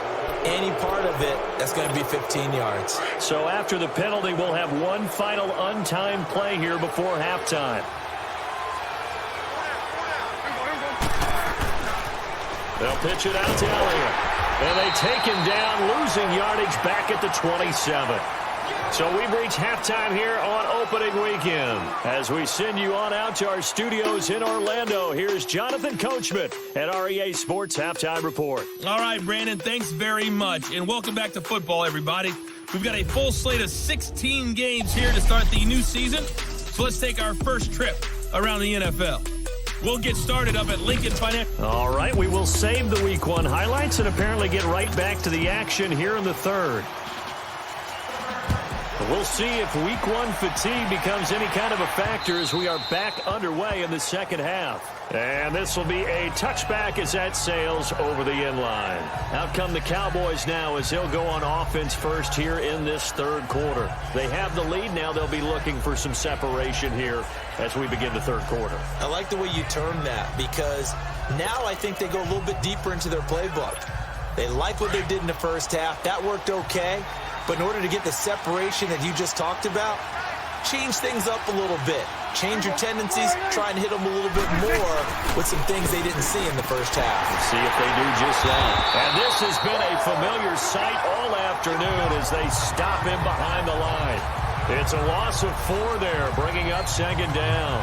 Any part of it, that's going to be 15 yards. So after the penalty, we'll have one final untimed play here before halftime. They'll pitch it out to Elliott. And they take him down, losing yardage back at the 27. So we've reached halftime here on opening weekend. As we send you on out to our studios in Orlando, here's Jonathan Coachman at REA Sports Halftime Report. All right, Brandon, thanks very much. And welcome back to football, everybody. We've got a full slate of 16 games here to start the new season. So let's take our first trip around the NFL. We'll get started up at Lincoln Financial. All right, we will save the Week 1 highlights and apparently get right back to the action here in the third. We'll see if week one fatigue becomes any kind of a factor as we are back underway in the second half. And this will be a touchback as that sails over the end line. Out come the Cowboys now as they'll go on offense first here in this third quarter. They have the lead. Now they'll be looking for some separation here as we begin the third quarter. I like the way you term that because now I think they go a little bit deeper into their playbook. They like what they did in the first half. That worked okay. But in order to get the separation that you just talked about, change things up a little bit. Change your tendencies, try and hit them a little bit more with some things they didn't see in the first half. Let's see if they do just that. And this has been a familiar sight all afternoon as they stop him behind the line. It's a loss of 4 there, bringing up second down.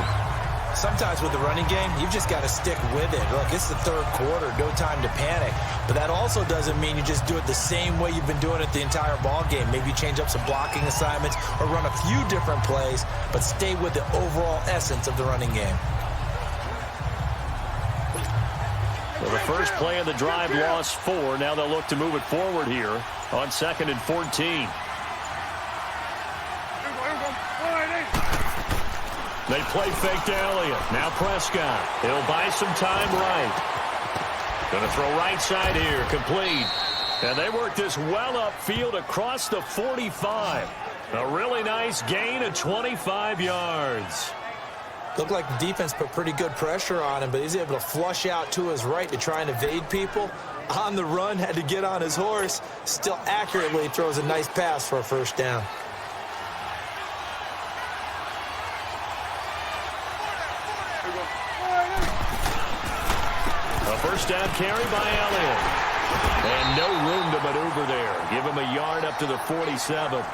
Sometimes with the running game, you've just got to stick with it. Look, it's the third quarter, no time to panic. But that also doesn't mean you just do it the same way you've been doing it the entire ball game. Maybe change up some blocking assignments or run a few different plays, but stay with the overall essence of the running game. Well, the first play of the drive lost 4. Now they'll look to move it forward here on 2nd and 14. They play fake to Elliott. Now Prescott. He'll buy some time right. Going to throw right side here. Complete. And they work this well upfield across the 45. A really nice gain of 25 yards. Looked like the defense put pretty good pressure on him, but he's able to flush out to his right to try and evade people. On the run, had to get on his horse. Still accurately throws a nice pass for a first down. A first down carry by Elliott. And no room to maneuver there. Give him a yard up to the 47.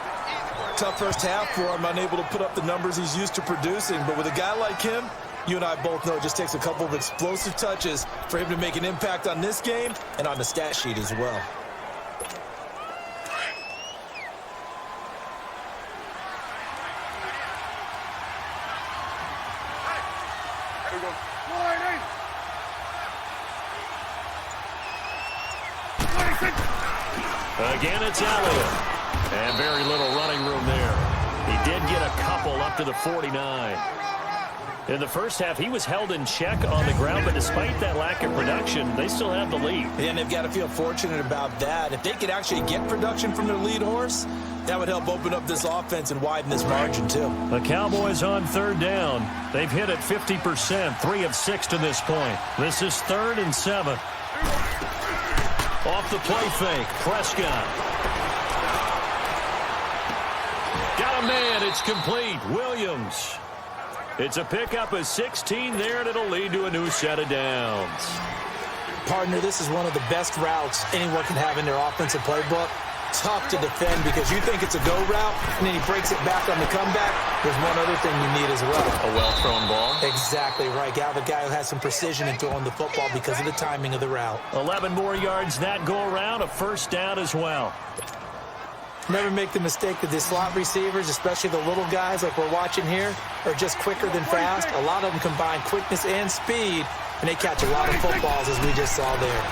Tough first half for him, unable to put up the numbers he's used to producing. But with a guy like him, you and I both know it just takes a couple of explosive touches for him to make an impact on this game and on the stat sheet as well. Again, it's Elliott. And very little running room there. He did get a couple up to the 49. In the first half, he was held in check on the ground, but despite that lack of production, they still have the lead. And they've got to feel fortunate about that. If they could actually get production from their lead horse, that would help open up this offense and widen this margin, too. The Cowboys on third down. They've hit it 50%, 3 of 6 to this point. This is 3rd and 7. Off the play fake, Prescott. Got a man, it's complete. Williams. It's a pickup of 16 there, and it'll lead to a new set of downs. Partner, this is one of the best routes anyone can have in their offensive playbook. Tough to defend because you think it's a go route, and then he breaks it back on the comeback. There's one other thing you need as well. A well-thrown ball. Exactly right. Got a guy who has some precision in throwing the football because of the timing of the route. 11 more yards that go around, a first down as well. Never make the mistake that the slot receivers, especially the little guys like we're watching here, are just quicker than fast. A lot of them combine quickness and speed, and they catch a lot of footballs as we just saw there.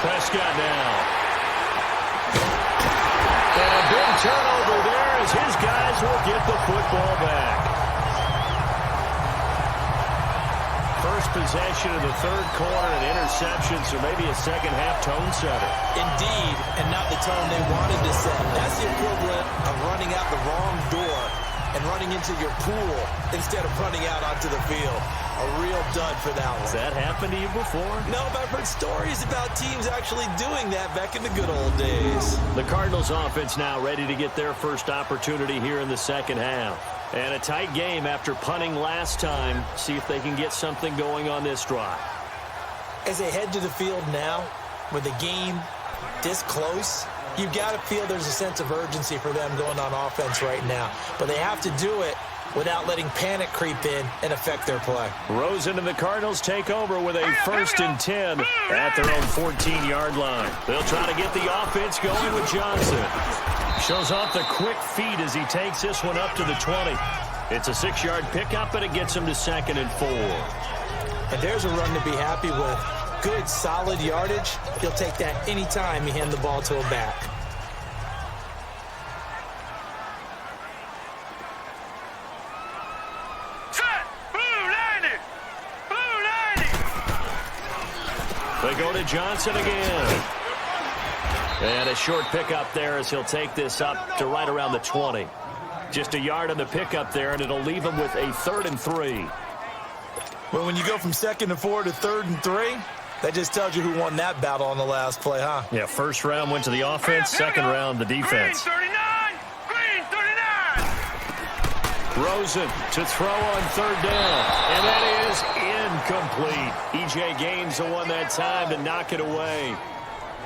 Prescott now. And a big turnover there as his guys will get the football back. First possession of the third quarter, an interception, so maybe a second-half tone setter. Indeed, and not the tone they wanted to set. That's the equivalent of running out the wrong door and running into your pool instead of running out onto the field. A real dud for that one. Has that happened to you before? No, but I've heard stories about teams actually doing that back in the good old days. The Cardinals offense now ready to get their first opportunity here in the second half. And a tight game after punting last time. See if they can get something going on this drive. As they head to the field now, with the game this close, you've got to feel there's a sense of urgency for them going on offense right now. But they have to do it without letting panic creep in and affect their play. Rosen and the Cardinals take over with a 1st and 10 at their own 14-yard line. They'll try to get the offense going with Johnson. Shows off the quick feet as he takes this one up to the 20. It's a 6-yard pickup, and it gets him to 2nd and 4. And there's a run to be happy with. Good, solid yardage. He'll take that anytime you hand the ball to a back. They go to Johnson again. And a short pickup there as he'll take this up to right around the 20. Just a yard on the pickup there, and it'll leave him with a 3rd and 3. Well, when you go from 2nd and 4 to 3rd and 3, that just tells you who won that battle on the last play, huh? Yeah, first round went to the offense, second round the defense. Green 39! Green 39! Rosen to throw on 3rd down, and that is incomplete. E.J. Gaines the one that time to knock it away.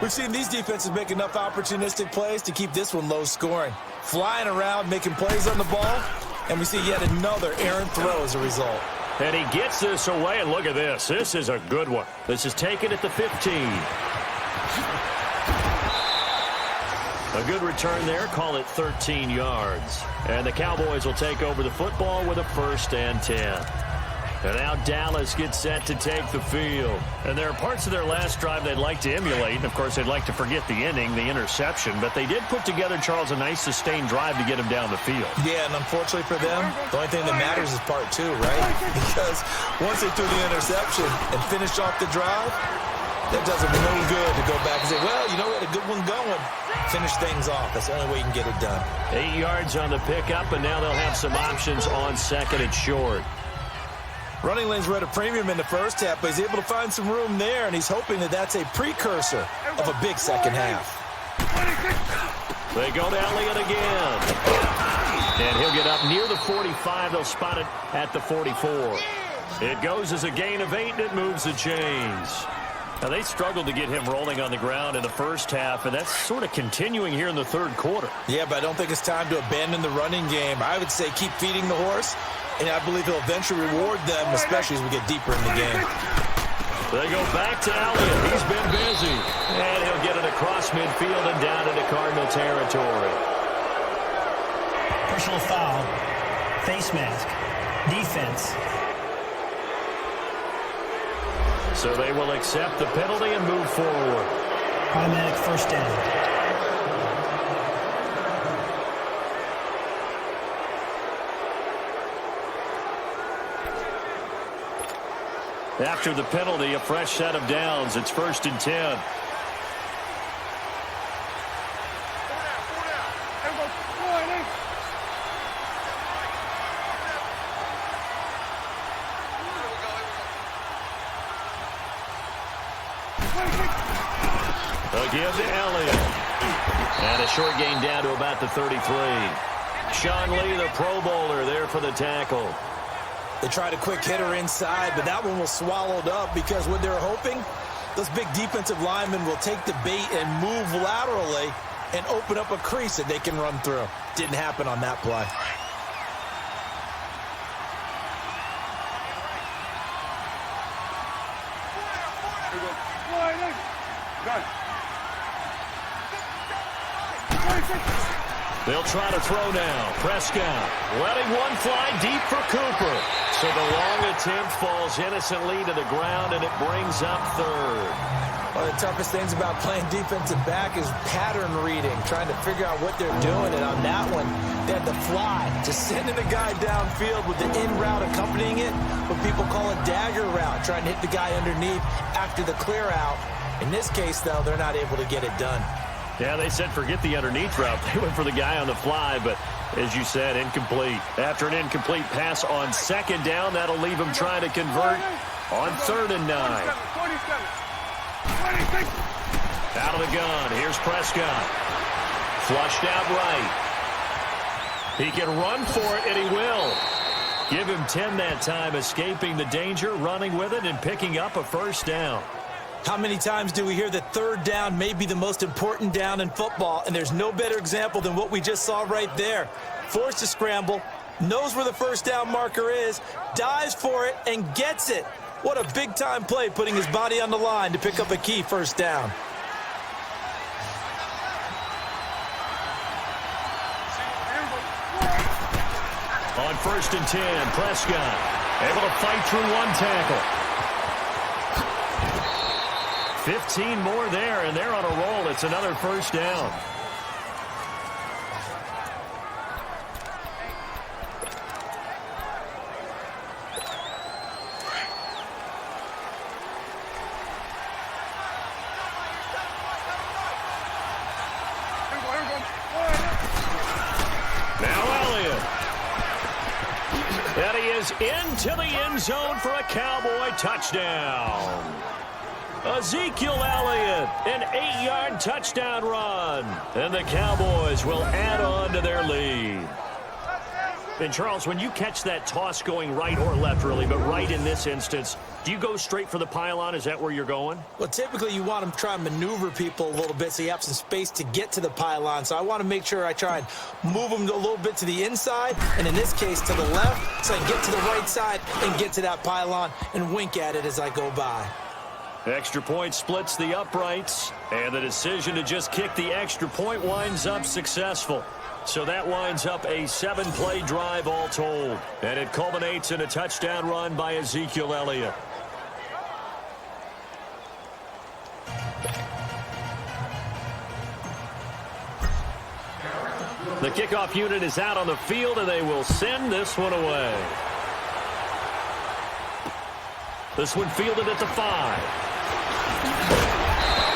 We've seen these defenses make enough opportunistic plays to keep this one low scoring. Flying around, making plays on the ball, and we see yet another errant throw as a result. And he gets this away, and look at this. This is a good one. This is taken at the 15. A good return there. Call it 13 yards. And the Cowboys will take over the football with a 1st and 10. And now Dallas gets set to take the field. And there are parts of their last drive they'd like to emulate. And, of course, they'd like to forget the inning, the interception. But they did put together, Charles, a nice sustained drive to get him down the field. Yeah, and unfortunately for them, the only thing that matters is part 2, right? Because once they threw the interception and finished off the drive, that does them no good to go back and say, well, you know what, a good one going. Finish things off. That's the only way you can get it done. 8 yards on the pickup, and now they'll have some options on 2nd and short. Running lanes were at a premium in the first half, but he's able to find some room there, and he's hoping that that's a precursor of a big second half. They go to Elliott again. And he'll get up near the 45. They'll spot it at the 44. It goes as a gain of 8, and it moves the chains. Now, they struggled to get him rolling on the ground in the first half, and that's sort of continuing here in the 3rd quarter. Yeah, but I don't think it's time to abandon the running game. I would say keep feeding the horse, and I believe he'll eventually reward them, especially as we get deeper in the game. They go back to Elliott. He's been busy. And he'll get it across midfield and down into Cardinal territory. Personal foul. Face mask. Defense. So they will accept the penalty and move forward. Automatic 1st down. After the penalty, a fresh set of downs. It's 1st and 10. A give to Elliott. And a short gain down to about the 33. Sean Lee, the Pro Bowler, there for the tackle. They tried a quick hitter inside, but that one was swallowed up because what they're hoping, those big defensive linemen will take the bait and move laterally and open up a crease that they can run through. Didn't happen on that play. They'll try to throw now. Prescott letting one fly deep for Cooper. So the long attempt falls innocently to the ground, and it brings up 3rd. One of the toughest things about playing defensive back is pattern reading, trying to figure out what they're doing. And on that one, they had the fly, just sending the guy downfield with the in route accompanying it, what people call a dagger route, trying to hit the guy underneath after the clear out. In this case, though, they're not able to get it done. Yeah, they said forget the underneath route. They went for the guy on the fly, but as you said, incomplete. After an incomplete pass on 2nd down, that'll leave him trying to convert on 3rd and 9. Out of the gun. Here's Prescott. Flushed out right. He can run for it, and he will. Give him 10 that time, escaping the danger, running with it, and picking up a 1st down. How many times do we hear that 3rd down may be the most important down in football, and there's no better example than what we just saw right there. Forced to scramble, knows where the 1st down marker is, dives for it, and gets it. What a big-time play, putting his body on the line to pick up a key 1st down. On 1st and 10, Prescott able to fight through one tackle. 15 more there, and they're on a roll. It's another 1st down. is into the end zone for a Cowboy touchdown. Ezekiel Elliott, an 8-yard touchdown run. And the Cowboys will add on to their lead. And, Charles, when you catch that toss going right or left, really, but right in this instance, do you go straight for the pylon? Is that where you're going? Well, typically you want to try and maneuver people a little bit so you have some space to get to the pylon. So I want to make sure I try and move them a little bit to the inside, and in this case to the left, so I can get to the right side and get to that pylon and wink at it as I go by. Extra point splits the uprights, and the decision to just kick the extra point winds up successful. So that winds up a 7-play drive all told, and it culminates in a touchdown run by Ezekiel Elliott. The kickoff unit is out on the field, and they will send this one away. This one fielded at the 5.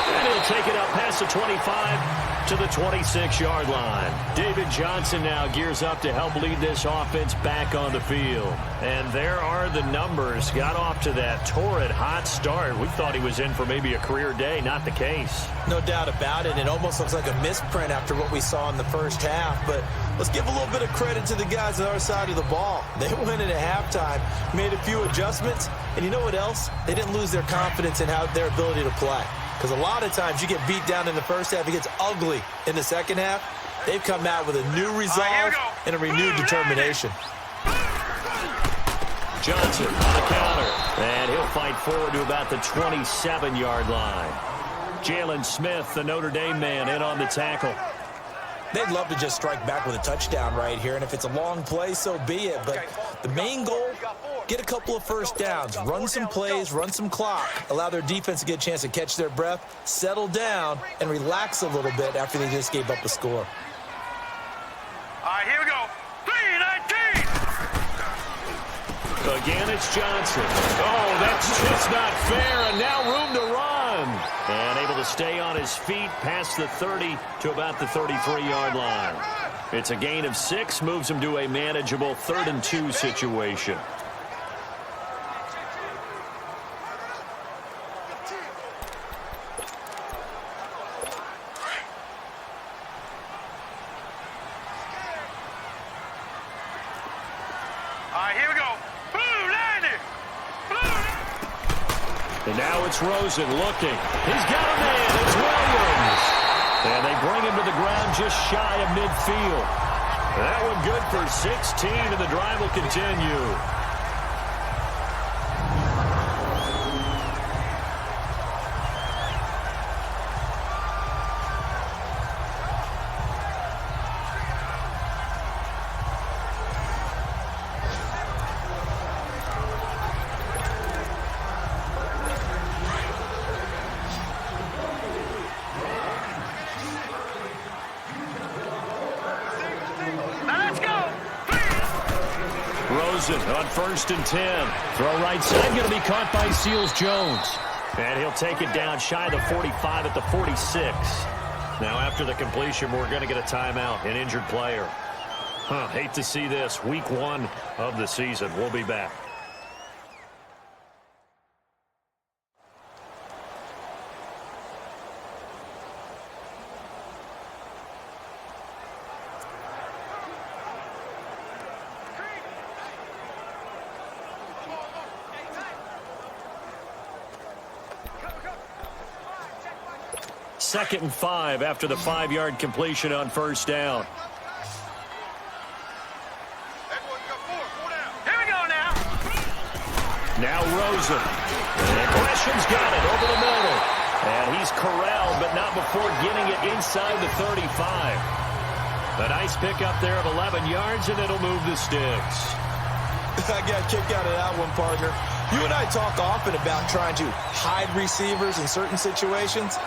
And he'll take it up past the 25 to the 26-yard line. David Johnson now gears up to help lead this offense back on the field. And there are the numbers. Got off to that torrid hot start. We thought he was in for maybe a career day. Not the case. No doubt about it. It almost looks like a misprint after what we saw in the first half. But let's give a little bit of credit to the guys on our side of the ball. They went in at halftime, made a few adjustments, and you know what else? They didn't lose their confidence in their ability to play. Because a lot of times you get beat down in the first half, it gets ugly in the second half. They've come out with a new resolve and a renewed determination. Johnson on the counter, and he'll fight forward to about the 27-yard line. Jalen Smith, the Notre Dame man, in on the tackle. They'd love to just strike back with a touchdown right here, and if it's a long play, so be it. But the main goal, get a couple of first downs, run some plays, run some clock, allow their defense to get a chance to catch their breath, settle down, and relax a little bit after they just gave up a score. All right, here we go. 3-19. Again, it's Johnson. Oh, that's just not fair, and now room to run. And able to stay on his feet past the 30 to about the 33-yard line. It's a gain of 6, moves him to a manageable 3rd and 2 situation. And now it's Rosen looking. He's got a man. It's Williams. And they bring him to the ground just shy of midfield. That one good for 16, and the drive will continue. On 1st and 10. Throw right side, going to be caught by Seals-Jones. And he'll take it down shy of the 45 at the 46. Now after the completion, we're going to get a timeout, an injured player. Hate to see this. Week 1 of the season. We'll be back. Second and 5 after the 5-yard completion on 1st down. Here we go now. Now Rosen. And Gresham's got it over the middle. And he's corralled, but not before getting it inside the 35. A nice pickup there of 11 yards, and it'll move the sticks. I got a kick out of that one, partner. You and I talk often about trying to hide receivers in certain situations.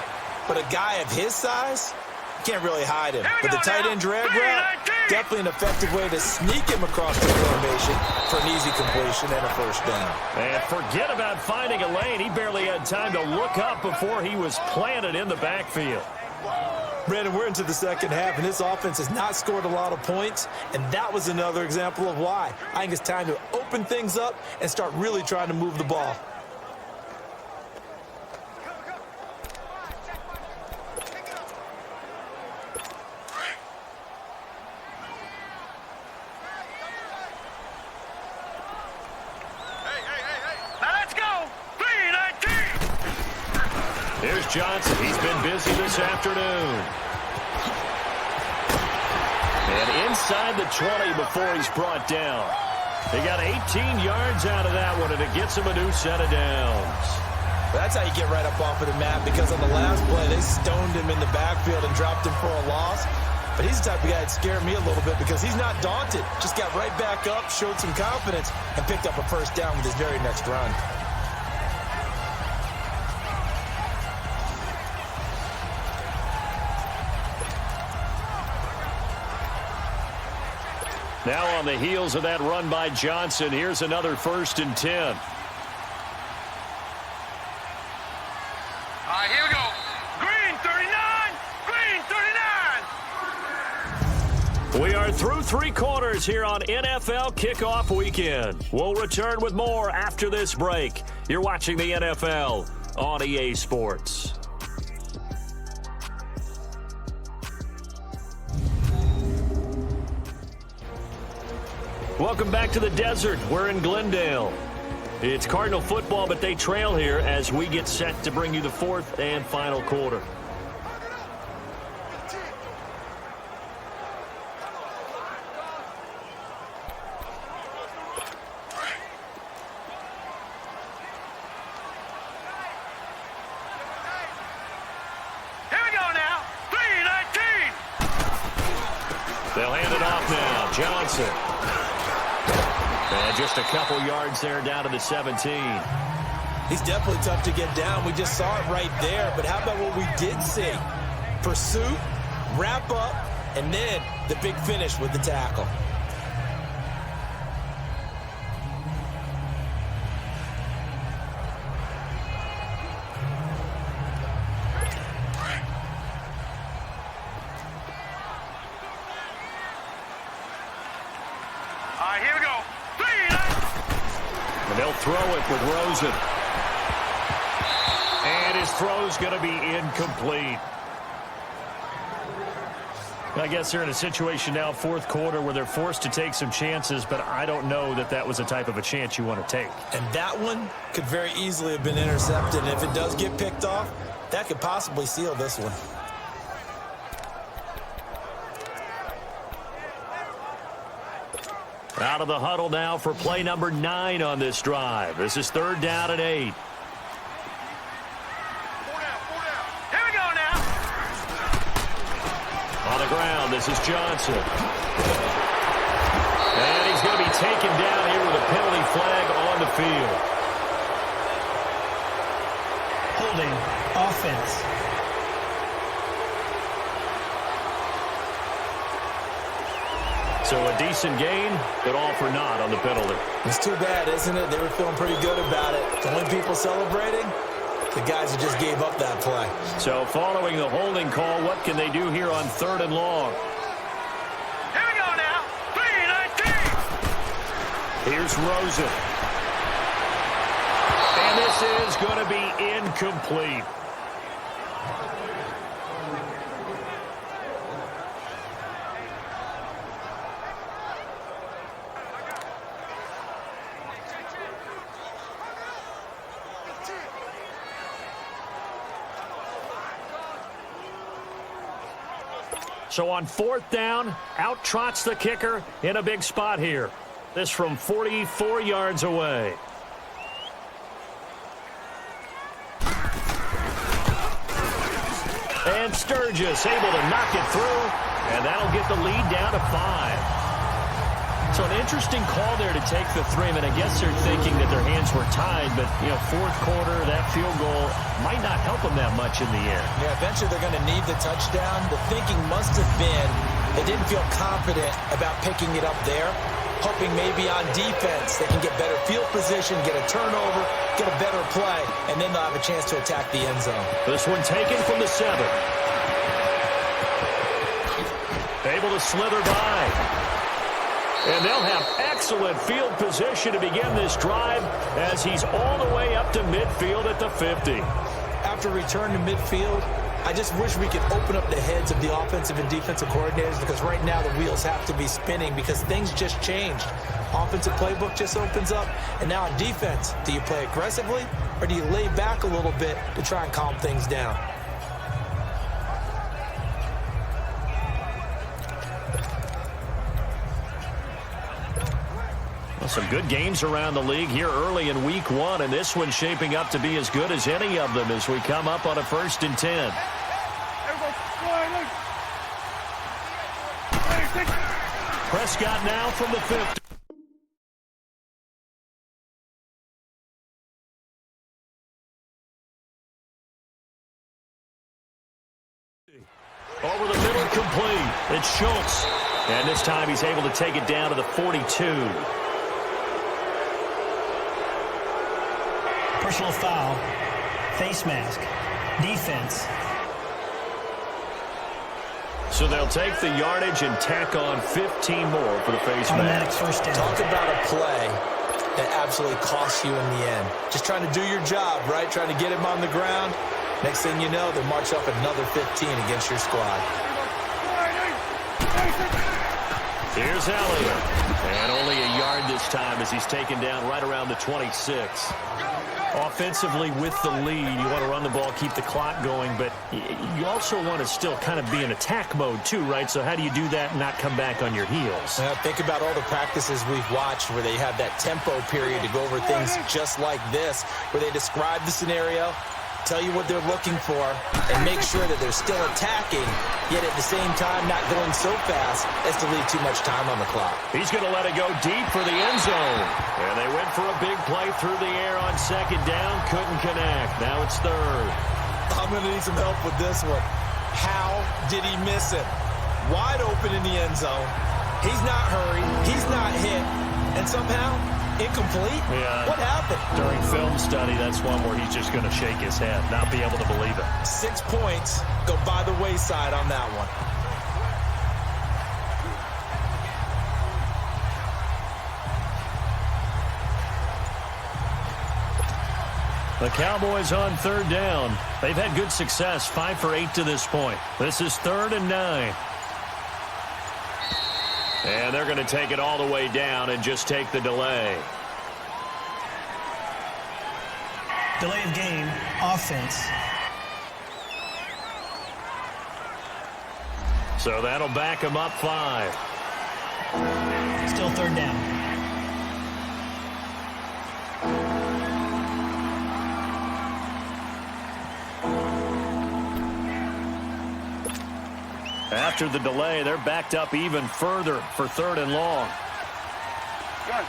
But a guy of his size, you can't really hide him. But the tight end drag route, definitely an effective way to sneak him across the formation for an easy completion and a 1st down. And forget about finding a lane. He barely had time to look up before he was planted in the backfield. Brandon, we're into the second half, and this offense has not scored a lot of points, and that was another example of why. I think it's time to open things up and start really trying to move the ball. Here's Johnson. He's been busy this afternoon. And inside the 20 before he's brought down. They got 18 yards out of that one, and it gets him a new set of downs. That's how you get right up off of the mat, because on the last play, they stoned him in the backfield and dropped him for a loss. But he's the type of guy that scared me a little bit because he's not daunted. Just got right back up, showed some confidence, and picked up a first down with his very next run. Now on the heels of that run by Johnson, here's another 1st and 10. All right, here we go. Green 39. Green 39. We are through 3 quarters here on NFL Kickoff Weekend. We'll return with more after this break. You're watching the NFL on EA Sports. Welcome back to the desert. We're in Glendale. It's Cardinal football, but they trail here as we get set to bring you the 4th and final quarter. Here we go now. 3-19. They'll hand it off now. Johnson. And just a couple yards there down to the 17. He's definitely tough to get down. We just saw it right there. But how about what we did see? Pursuit, wrap up, and then the big finish with the tackle. All right, here we go. 3-19. And they'll throw it with Rosen. And his throw's going to be incomplete. I guess they're in a situation now, 4th quarter, where they're forced to take some chances, but I don't know that that was the type of a chance you want to take. And that one could very easily have been intercepted. And if it does get picked off, that could possibly seal this one. Out of the huddle now for play number 9 on this drive. This is 3rd down and 8. 4 down. Here we go now. On the ground, this is Johnson. And he's going to be taken down here with a penalty flag on the field. Holding offense. So a decent gain, but all for naught on the penalty. It's too bad, isn't it? They were feeling pretty good about it. The only people celebrating, the guys who just gave up that play. So following the holding call, what can they do here on 3rd and long? Here we go now. 3-19. Here's Rosen. And this is going to be incomplete. So on 4th down, out trots the kicker in a big spot here. This from 44 yards away. And Sturgis able to knock it through, and that'll get the lead down to 5. So an interesting call there to take the 3. I mean, I guess they're thinking that their hands were tied, but, 4th quarter, that field goal might not help them that much in the air. Yeah, eventually they're going to need the touchdown. The thinking must have been they didn't feel confident about picking it up there, hoping maybe on defense they can get better field position, get a turnover, get a better play, and then they'll have a chance to attack the end zone. This one taken from the 7. able to slither by. And they'll have excellent field position to begin this drive as he's all the way up to midfield at the 50. After return to midfield, I just wish we could open up the heads of the offensive and defensive coordinators, because right now the wheels have to be spinning because things just changed. Offensive playbook just opens up, and now on defense, do you play aggressively or do you lay back a little bit to try and calm things down? Well, some good games around the league here early in week 1, and this one's shaping up to be as good as any of them as we come up on a 1st and 10. Prescott now from the 50. Over the middle, complete. It's Schultz. And this time he's able to take it down to the 42. Personal foul. Face mask. Defense. So they'll take the yardage and tack on 15 more for the face Automatic mask. first down. Talk about a play that absolutely costs you in the end. Just trying to do your job, right? Trying to get him on the ground. Next thing you know, they march up another 15 against your squad. Here's Elliott. And only a yard this time as he's taken down right around the 26. Offensively with the lead, you want to run the ball, keep the clock going, but you also want to still kind of be in attack mode too, right? So how do you do that and not come back on your heels? Think about all the practices we've watched where they have that tempo period to go over things just like this, where they describe the scenario, tell you what they're looking for, and make sure that they're still attacking, yet at the same time not going so fast as to leave too much time on the clock. He's going to let it go deep for the end zone. And they went for a big play through the air on 2nd down. Couldn't connect. Now it's 3rd. I'm going to need some help with this one. How did he miss it? Wide open in the end zone. He's not hurried. He's not hit. And somehow, incomplete? Yeah. What happened? During film study, that's one where he's just going to shake his head, not be able to believe it. 6 points go by the wayside on that one. The Cowboys on 3rd down. They've had good success, 5 for 8 to this point. This is 3rd and 9. And they're going to take it all the way down and just take the delay. Delay of game. Offense. So that'll back them up 5. Still 3rd down. After the delay, they're backed up even further for 3rd and long. Gun.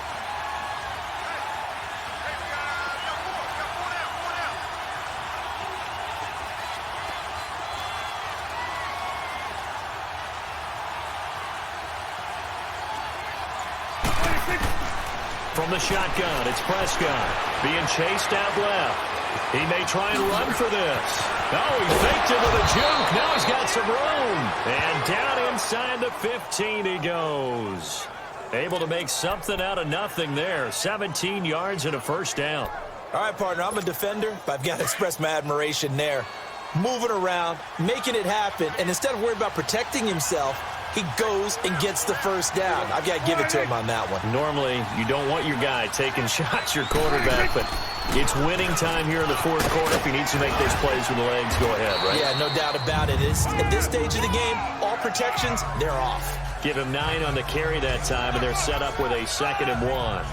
From the shotgun, it's Prescott being chased out left. He may try and run for this. Oh, he faked it with a juke. Now he's got some room. And down inside the 15 he goes. Able to make something out of nothing there. 17 yards and a 1st down. All right, partner, I'm a defender, but I've got to express my admiration there. Moving around, making it happen, and instead of worrying about protecting himself, he goes and gets the 1st down. I've got to give it to him on that one. Normally, you don't want your guy taking shots, your quarterback, but it's winning time here in the 4th quarter. If he needs to make those plays with the legs, go ahead, right? Yeah, no doubt about it. At this stage of the game, all protections, they're off. Give him 9 on the carry that time, and they're set up with a 2nd and 1.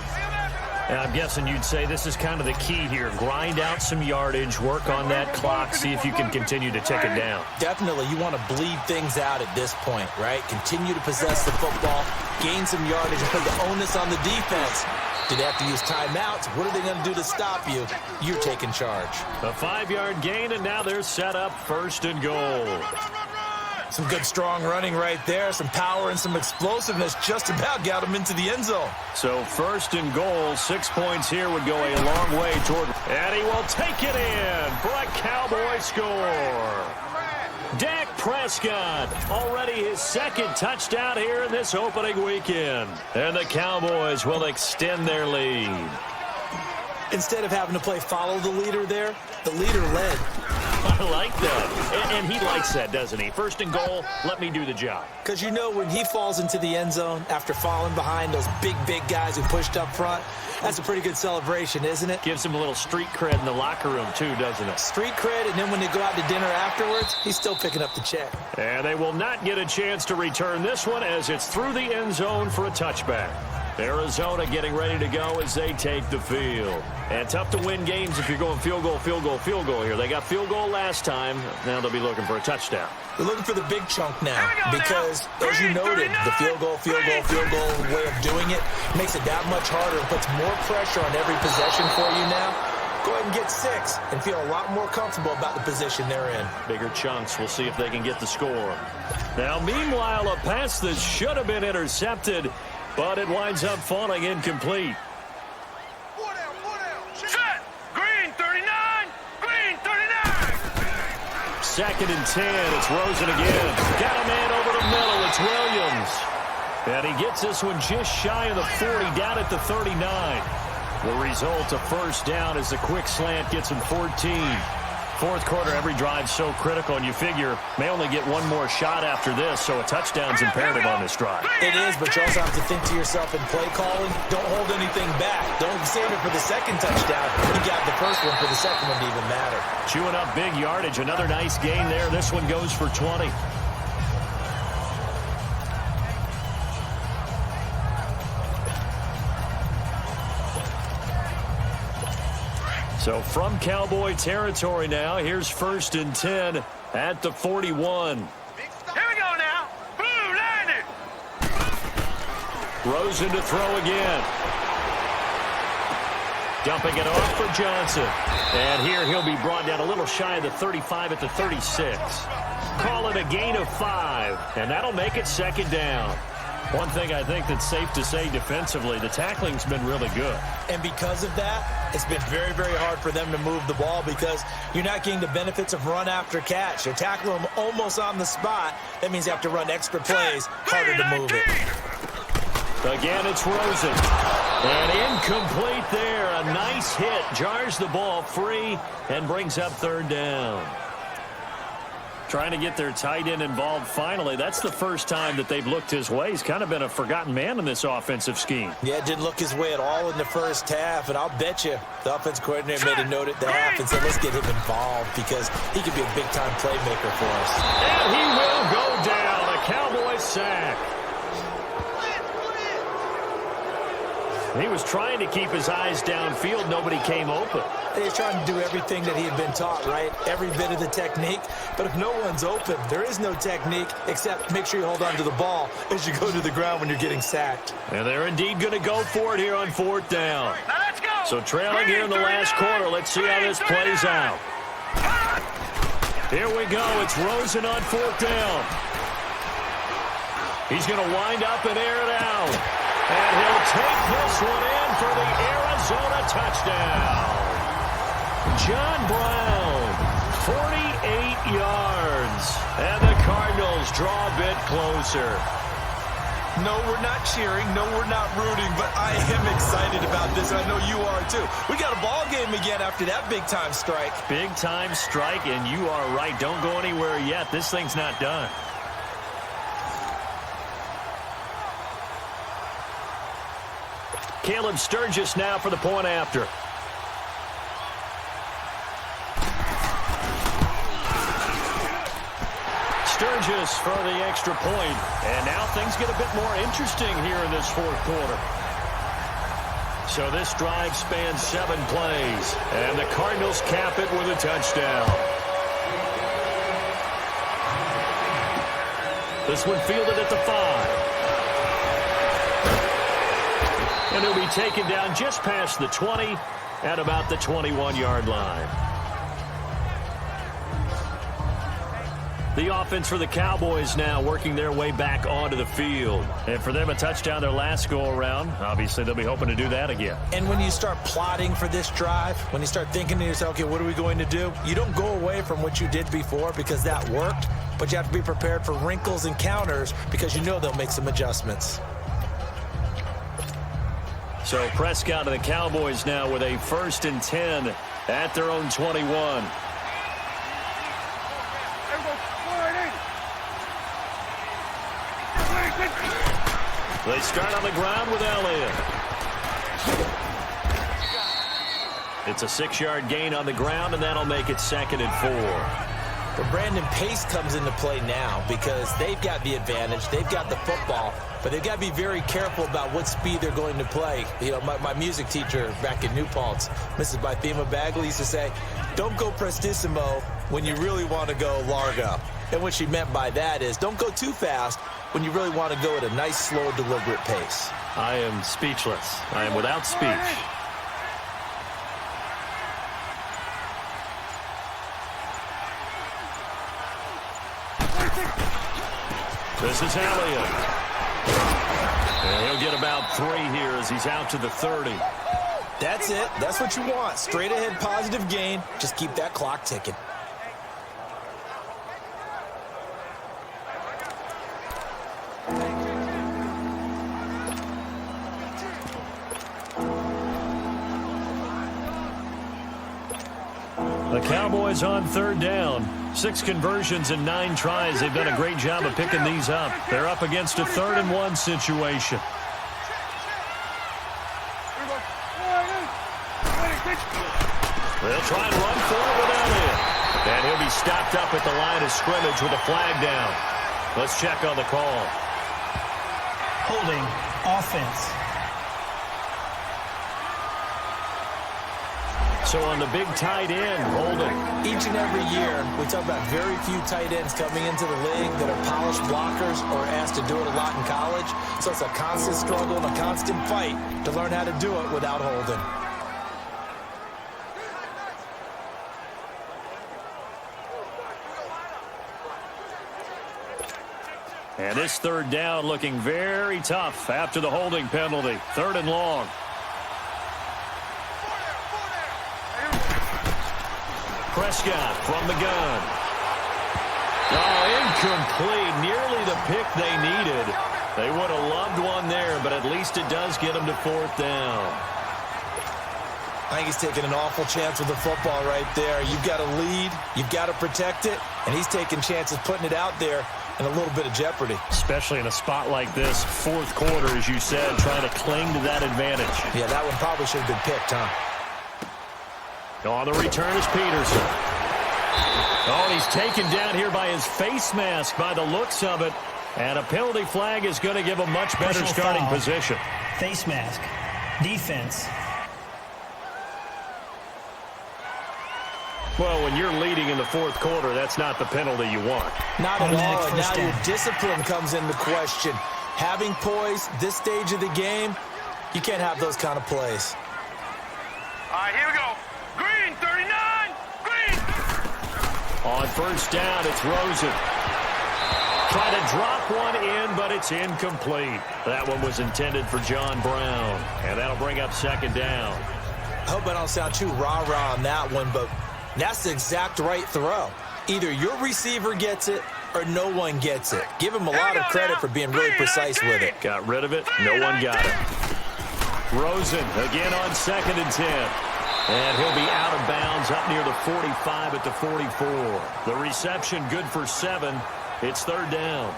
And I'm guessing you'd say this is kind of the key here. Grind out some yardage, work on that clock, see if you can continue to tick it down. Definitely, you want to bleed things out at this point, right? Continue to possess the football, gain some yardage, and put the onus on the defense. Do they have to use timeouts? What are they going to do to stop you? You're taking charge. A 5-yard gain, and now they're set up 1st and goal. Some good, strong running right there. Some power and some explosiveness just about got him into the end zone. So 1st and goal, 6 points here would go a long way toward. And he will take it in for a Cowboy score. Dak Prescott, already his second touchdown here in this opening weekend. And the Cowboys will extend their lead. Instead of having to play follow the leader there, the leader led. I like that. And he likes that, doesn't he? First and goal, let me do the job. Because you know when he falls into the end zone after falling behind those big guys who pushed up front, that's a pretty good celebration, isn't it? Gives him a little street cred in the locker room, too, doesn't it? Street cred, and then when they go out to dinner afterwards, he's still picking up the check. And they will not get a chance to return this one as it's through the end zone for a touchback. Arizona getting ready to go as they take the field. And tough to win games if you're going field goal here. They got field goal last time. Now they'll be looking for a touchdown. They're looking for the big chunk now because, as you noted, the field goal way of doing it makes it that much harder and puts more pressure on every possession for you now. Go ahead and get 6 and feel a lot more comfortable about the position they're in. Bigger chunks. We'll see if they can get the score. Now, meanwhile, a pass that should have been intercepted, but it winds up falling incomplete. Set! Green 39! Green 39! Second and 10. It's Rosen again. Got a man over the middle. It's Williams. And he gets this one just shy of the 40, down at the 39. The result, a first down as the quick slant gets him 14. Fourth quarter, every drive so critical, and you figure may only get one more shot after this, so a touchdown's imperative on this drive. It is, but you also have to think to yourself in play calling, don't hold anything back. Don't save it for the second touchdown. You got the first one for the second one to even matter. Chewing up big yardage. Another nice gain there. This one goes for 20. So from Cowboy territory now, here's first and 10 at the 41. Here we go now. Blue, line it. Rosen to throw again. Dumping it off for Johnson. And here he'll be brought down a little shy of the 35 at the 36. Call it a gain of 5, and that'll make it second down. One thing I think that's safe to say defensively, the tackling's been really good. And because of that, it's been very, very hard for them to move the ball because you're not getting the benefits of run after catch. You're tackling them almost on the spot. That means you have to run extra plays, harder to move it. Again, it's Rosen. And incomplete there. A nice hit. Jars the ball free and brings up third down. Trying to get their tight end involved finally. That's the first time that they've looked his way. He's kind of been a forgotten man in this offensive scheme. Yeah, didn't look his way at all in the first half, and I'll bet you the offense coordinator made a note at the half and said, let's get him involved because he could be a big-time playmaker for us. And he will go down. A Cowboys sack. He was trying to keep his eyes downfield. Nobody came open. He's trying to do everything that he had been taught, right? Every bit of the technique. But if no one's open, there is no technique except make sure you hold on to the ball as you go to the ground when you're getting sacked. And they're indeed going to go for it here on fourth down. Now let's go. So trailing here in the last quarter. Let's see how this plays out. Here we go. It's Rosen on fourth down. He's going to wind up and air it out. And he'll take this one in for the Arizona touchdown. John Brown, 48 yards. And the Cardinals draw a bit closer. No, we're not cheering. No, we're not rooting. But I am excited about this. I know you are, too. We got a ball game again after that big-time strike. Big-time strike, and you are right. Don't go anywhere yet. This thing's not done. Caleb Sturgis now for the point after. Sturgis for the extra point. And now things get a bit more interesting here in this fourth quarter. So this drive spans 7 plays. And the Cardinals cap it with a touchdown. This one fielded at the 5. And he'll be taken down just past the 20 at about the 21-yard line. The offense for the Cowboys now working their way back onto the field. And for them, a touchdown their last go-around. Obviously, they'll be hoping to do that again. And when you start plotting for this drive, when you start thinking to yourself, okay, what are we going to do? You don't go away from what you did before because that worked, but you have to be prepared for wrinkles and counters because you know they'll make some adjustments. So Prescott and the Cowboys now with a 1st and 10 at their own 21. They start on the ground with Elliott. It's a 6-yard gain on the ground, and that'll make it 2nd and 4. But Brandon, pace comes into play now because they've got the advantage. They've got the football, but they've got to be very careful about what speed they're going to play. You know, my music teacher back in New Paltz, Mrs. Bythema Bagley, used to say, don't go prestissimo when you really want to go largo. And what she meant by that is don't go too fast when you really want to go at a nice, slow, deliberate pace. I am speechless. I am without speech. This is Elliott. And he'll get about 3 here as he's out to the 30. That's it. That's what you want. Straight ahead positive gain. Just keep that clock ticking. The Cowboys on 3rd down. 6 conversions and 9 tries. They've done a great job of picking these up. They're up against a 3rd and 1 situation. They'll try and run for it with Elliott. And he'll be stopped up at the line of scrimmage with a flag down. Let's check on the call. Holding offense. So on the big tight end, holding. Each and every year, we talk about very few tight ends coming into the league that are polished blockers or asked to do it a lot in college. So it's a constant struggle and a constant fight to learn how to do it without holding. And this 3rd down looking very tough after the holding penalty. 3rd and long. Prescott from the gun. Oh, incomplete. Nearly the pick they needed. They would have loved one there, but at least it does get them to 4th down. I think he's taking an awful chance with the football right there. You've got to lead. You've got to protect it. And he's taking chances putting it out there in a little bit of jeopardy. Especially in a spot like this, 4th quarter, as you said, trying to cling to that advantage. Yeah, that one probably should have been picked, huh? On the return is Peterson. Oh, and he's taken down here by his face mask by the looks of it. And a penalty flag is going to give a much better starting position. Face mask. Defense. Well, when you're leading in the 4th quarter, that's not the penalty you want. Not at all. And now your discipline comes into question. Having poise, this stage of the game, you can't have those kind of plays. All right, here we go. Green, 39, green. On 1st down, it's Rosen. Trying to drop one in, but it's incomplete. That one was intended for John Brown, and that'll bring up 2nd down. I hope I don't sound too rah-rah on that one, but that's the exact right throw. Either your receiver gets it or no one gets it. Give him a lot of credit for being really precise with it. Got rid of it. No one got it. Rosen again on 2nd and 10. And he'll be out of bounds up near the 45 at the 44. The reception good for 7. It's 3rd down.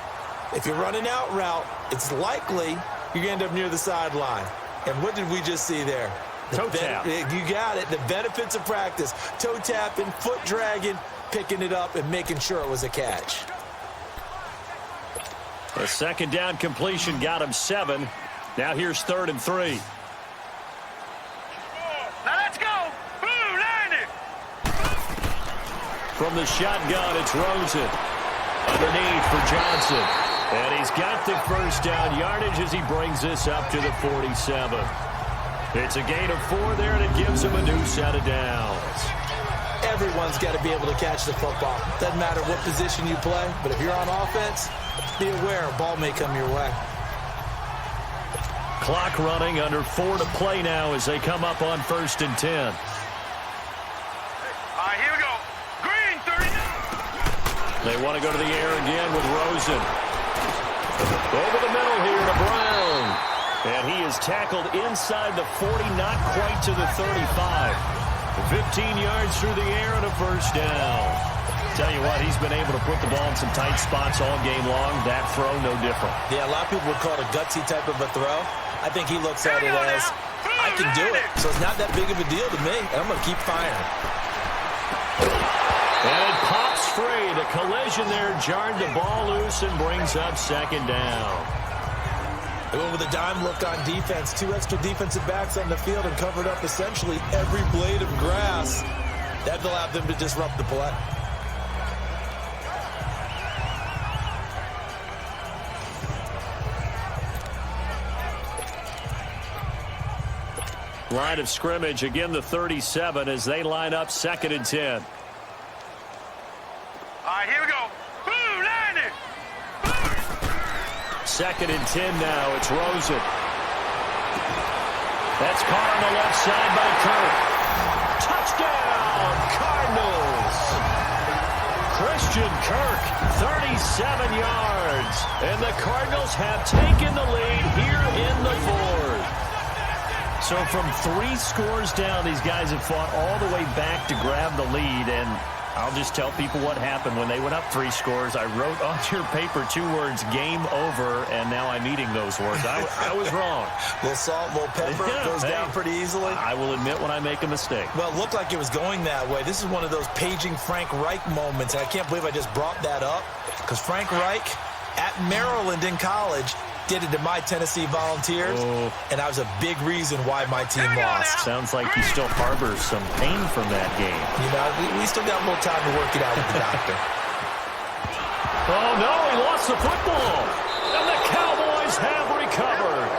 If you're running out route, it's likely you're going to end up near the sideline. And what did we just see there? Toe tap. You got it. The benefits of practice. Toe tapping, foot dragging, picking it up, and making sure it was a catch. A 2nd down completion got him 7. Now here's 3rd and 3. Now let's go. Blue, line it. From the shotgun, it's Rosen. Underneath for Johnson. And he's got the 1st down yardage as he brings this up to the 47. It's a gain of 4 there, and it gives him a new set of downs. Everyone's got to be able to catch the football. Doesn't matter what position you play, but if you're on offense, be aware a ball may come your way. Clock running, under 4 to play now as they come up on 1st and 10. All right, here we go. Green, 39. They want to go to the air again with Rosen. Over the middle here to Brown. And he is tackled inside the 40, not quite to the 35. 15 yards through the air and a first down. Tell you what, he's been able to put the ball in some tight spots all game long. That throw, no different. Yeah, a lot of people would call it a gutsy type of a throw. I think he looks at it as, I can do it. So it's not that big of a deal to me, and I'm going to keep firing. And it pops free. The collision there jarred the ball loose and brings up 2nd down. They went with a dime look on defense. 2 extra defensive backs on the field and covered up essentially every blade of grass. That allowed them to disrupt the play. Line of scrimmage, again the 37 as they line up 2nd and 10. All right, here we go. Boom, landing. 2nd and 10 now. It's Rosen. That's caught on the left side by Kirk. Touchdown, Cardinals. Christian Kirk, 37 yards. And the Cardinals have taken the lead here in the 4th. So from 3 scores down, these guys have fought all the way back to grab the lead. And I'll just tell people what happened when they went up 3 scores. I wrote on your paper 2 words, game over, and now I'm eating those words. I was wrong. A little salt, a little pepper, goes down pretty easily. I will admit when I make a mistake. Well, it looked like it was going that way. This is one of those paging Frank Reich moments, and I can't believe I just brought that up, because Frank Reich at Maryland in college did it to my Tennessee Volunteers, and that was a big reason why my team lost. Sounds like he still harbors some pain from that game. You know, we still got more time to work it out with the doctor. Oh, no, he lost the football. And the Cowboys have recovered.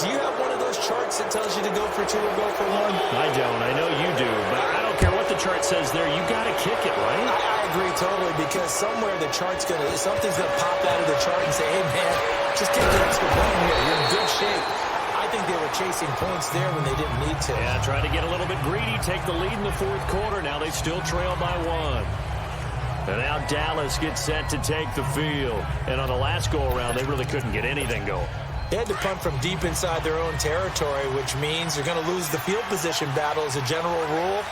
Do you have one of those charts that tells you to go for 2 or go for 1? I don't. I know you do, but I don't care what the chart says there. You got to kick it, right? I agree totally, because somewhere the chart's something's gonna pop out of the chart and say, hey man, just get the extra point here. You're in good shape. I think they were chasing points there when they didn't need to. Yeah, try to get a little bit greedy, take the lead in the 4th quarter. Now they still trail by 1. And now Dallas gets set to take the field. And on the last go-around, they really couldn't get anything going. They had to punt from deep inside their own territory, which means they're going to lose the field position battle as a general rule.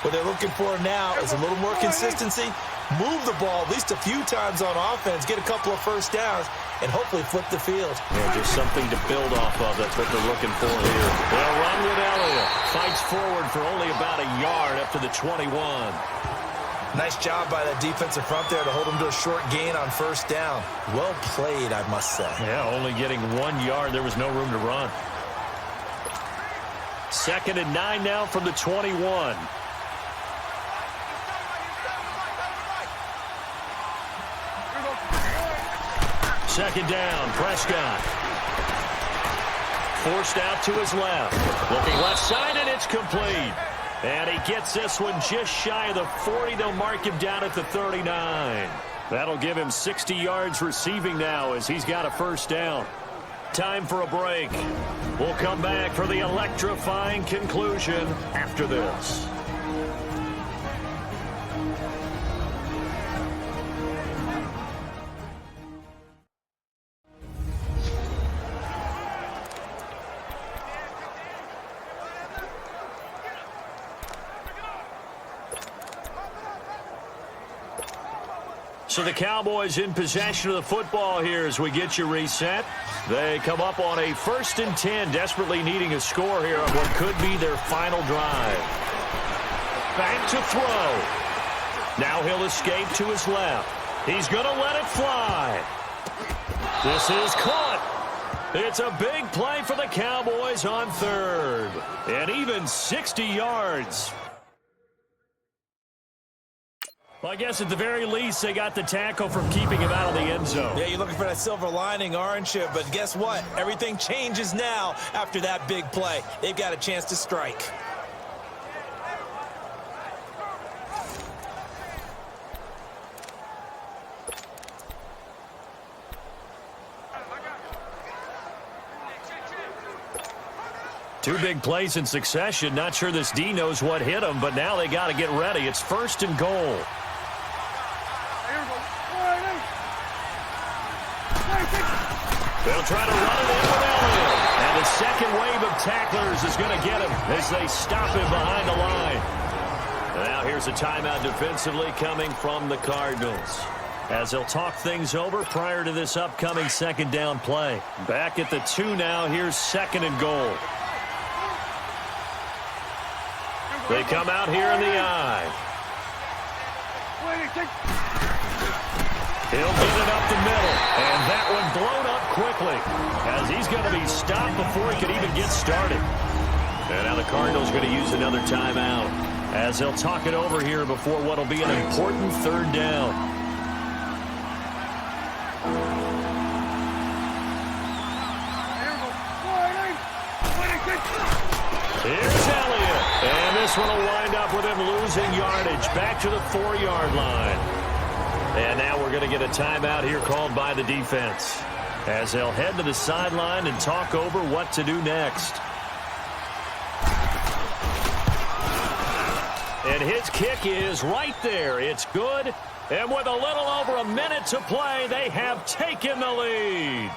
What they're looking for now is a little more consistency, move the ball at least a few times on offense, get a couple of first downs, and hopefully flip the field. Yeah, just something to build off of. That's what they're looking for here. They'll run with Elliott. Fights forward for only about a yard up to the 21. Nice job by that defensive front there to hold them to a short gain on first down. Well played, I must say. Yeah, only getting 1 yard. There was no room to run. 2nd and 9 now from the 21. Second down, Prescott. Forced out to his left. Looking left side, and it's complete. And he gets this one just shy of the 40. They'll mark him down at the 39. That'll give him 60 yards receiving now as he's got a first down. Time for a break. We'll come back for the electrifying conclusion after this. So the Cowboys in possession of the football here as we get you reset. They come up on a 1st and 10, desperately needing a score here on what could be their final drive. Back to throw. Now he'll escape to his left. He's going to let it fly. This is caught. It's a big play for the Cowboys on 3rd. And even 60 yards. Well, I guess at the very least, they got the tackle from keeping him out of the end zone. Yeah, you're looking for that silver lining, aren't you? But guess what? Everything changes now after that big play. They've got a chance to strike. Two big plays in succession. Not sure this D knows what hit him, but now they got to get ready. It's 1st and goal. They'll try to run it in with Elliott. And the second wave of tacklers is going to get him as they stop him behind the line. Now here's a timeout defensively coming from the Cardinals, as they'll talk things over prior to this upcoming 2nd down play. Back at the 2 now. Here's 2nd and goal. They come out here in the eye. He'll get it up the middle, and that one blown up quickly, as he's going to be stopped before he could even get started. And now the Cardinals going to use another timeout, as they'll talk it over here before what will be an important 3rd down. Here's Elliott, and this one will wind up with him losing yardage back to the 4-yard line. And now we're going to get a timeout here called by the defense, as they'll head to the sideline and talk over what to do next. And his kick is right there. It's good. And with a little over a minute to play, they have taken the lead.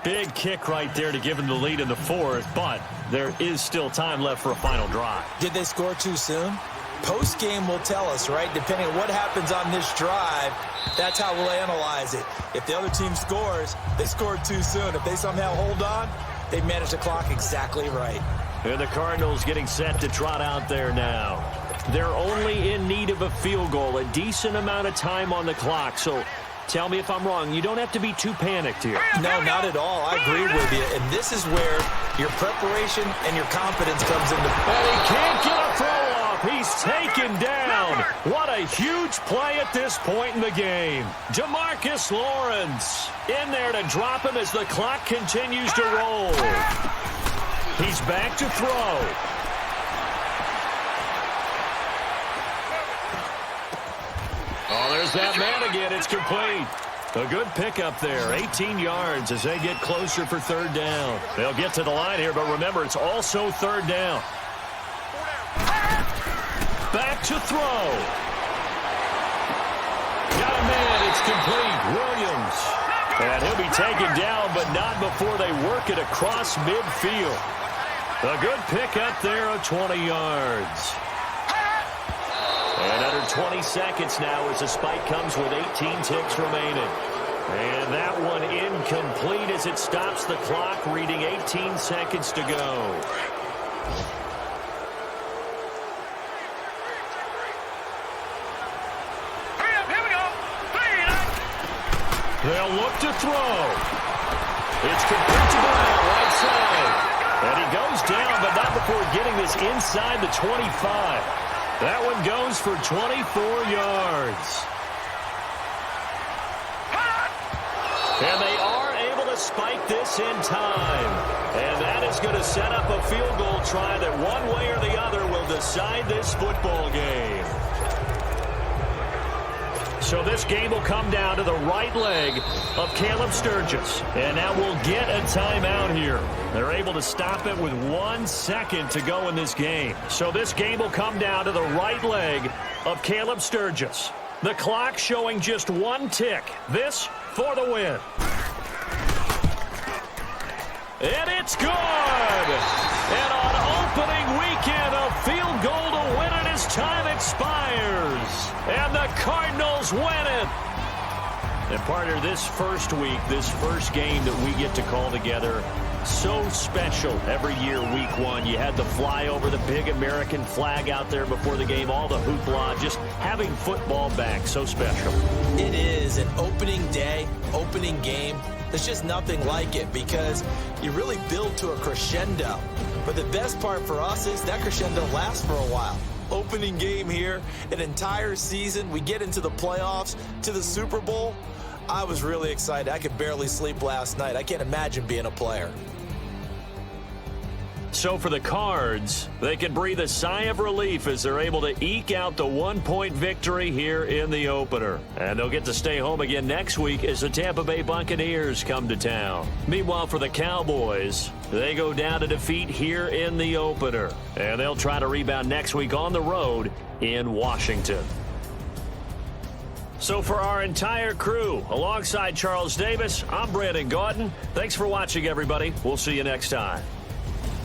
Big kick right there to give them the lead in the 4th, but there is still time left for a final drive. Did they score too soon? Post-game will tell us, right? Depending on what happens on this drive, that's how we'll analyze it. If the other team scores, they scored too soon. If they somehow hold on, they manage the clock exactly right. And the Cardinals getting set to trot out there now. They're only in need of a field goal, a decent amount of time on the clock. So tell me if I'm wrong. You don't have to be too panicked here. No, not at all. I agree with you. And this is where your preparation and your confidence comes into play. And he can't get a throw off. He's taken down. What a huge play at this point in the game. DeMarcus Lawrence in there to drop him as the clock continues to roll. He's back to throw. Oh, there's that man again. It's complete. A good pickup there. 18 yards as they get closer for 3rd down. They'll get to the line here, but remember, it's also 3rd down. Back to throw. Got a man. It's complete. Williams. And he'll be taken down, but not before they work it across midfield. A good pickup there of 20 yards. And under 20 seconds now as the spike comes with 18 ticks remaining. And that one incomplete as it stops the clock, reading 18 seconds to go. They'll look to throw. It's complete to Brown, right side. And he goes down, but not before getting this inside the 25. That one goes for 24 yards. And they are able to spike this in time. And that is going to set up a field goal try that one way or the other will decide this football game. So this game will come down to the right leg of Caleb Sturgis. And now we'll get a timeout here. They're able to stop it with 1 second to go in this game. So this game will come down to the right leg of Caleb Sturgis. The clock showing just 1 tick. This for the win. And it's good! And on opening weekend, a field goal to win it as time expires. And the Cardinals win it. And partner, this first week, this first game that we get to call together, so special every year, week 1. You had the flyover, the big American flag out there before the game, all the hoopla, just having football back, so special. It is an opening day, opening game. There's just nothing like it because you really build to a crescendo. But the best part for us is that crescendo lasts for a while. Opening game here, an entire season. We get into the playoffs, to the Super Bowl. I was really excited. I could barely sleep last night. I can't imagine being a player. So for the Cards, they can breathe a sigh of relief as they're able to eke out the 1-point victory here in the opener. And they'll get to stay home again next week as the Tampa Bay Buccaneers come to town. Meanwhile, for the Cowboys, they go down to defeat here in the opener. And they'll try to rebound next week on the road in Washington. So for our entire crew, alongside Charles Davis, I'm Brandon Gaudin. Thanks for watching, everybody. We'll see you next time.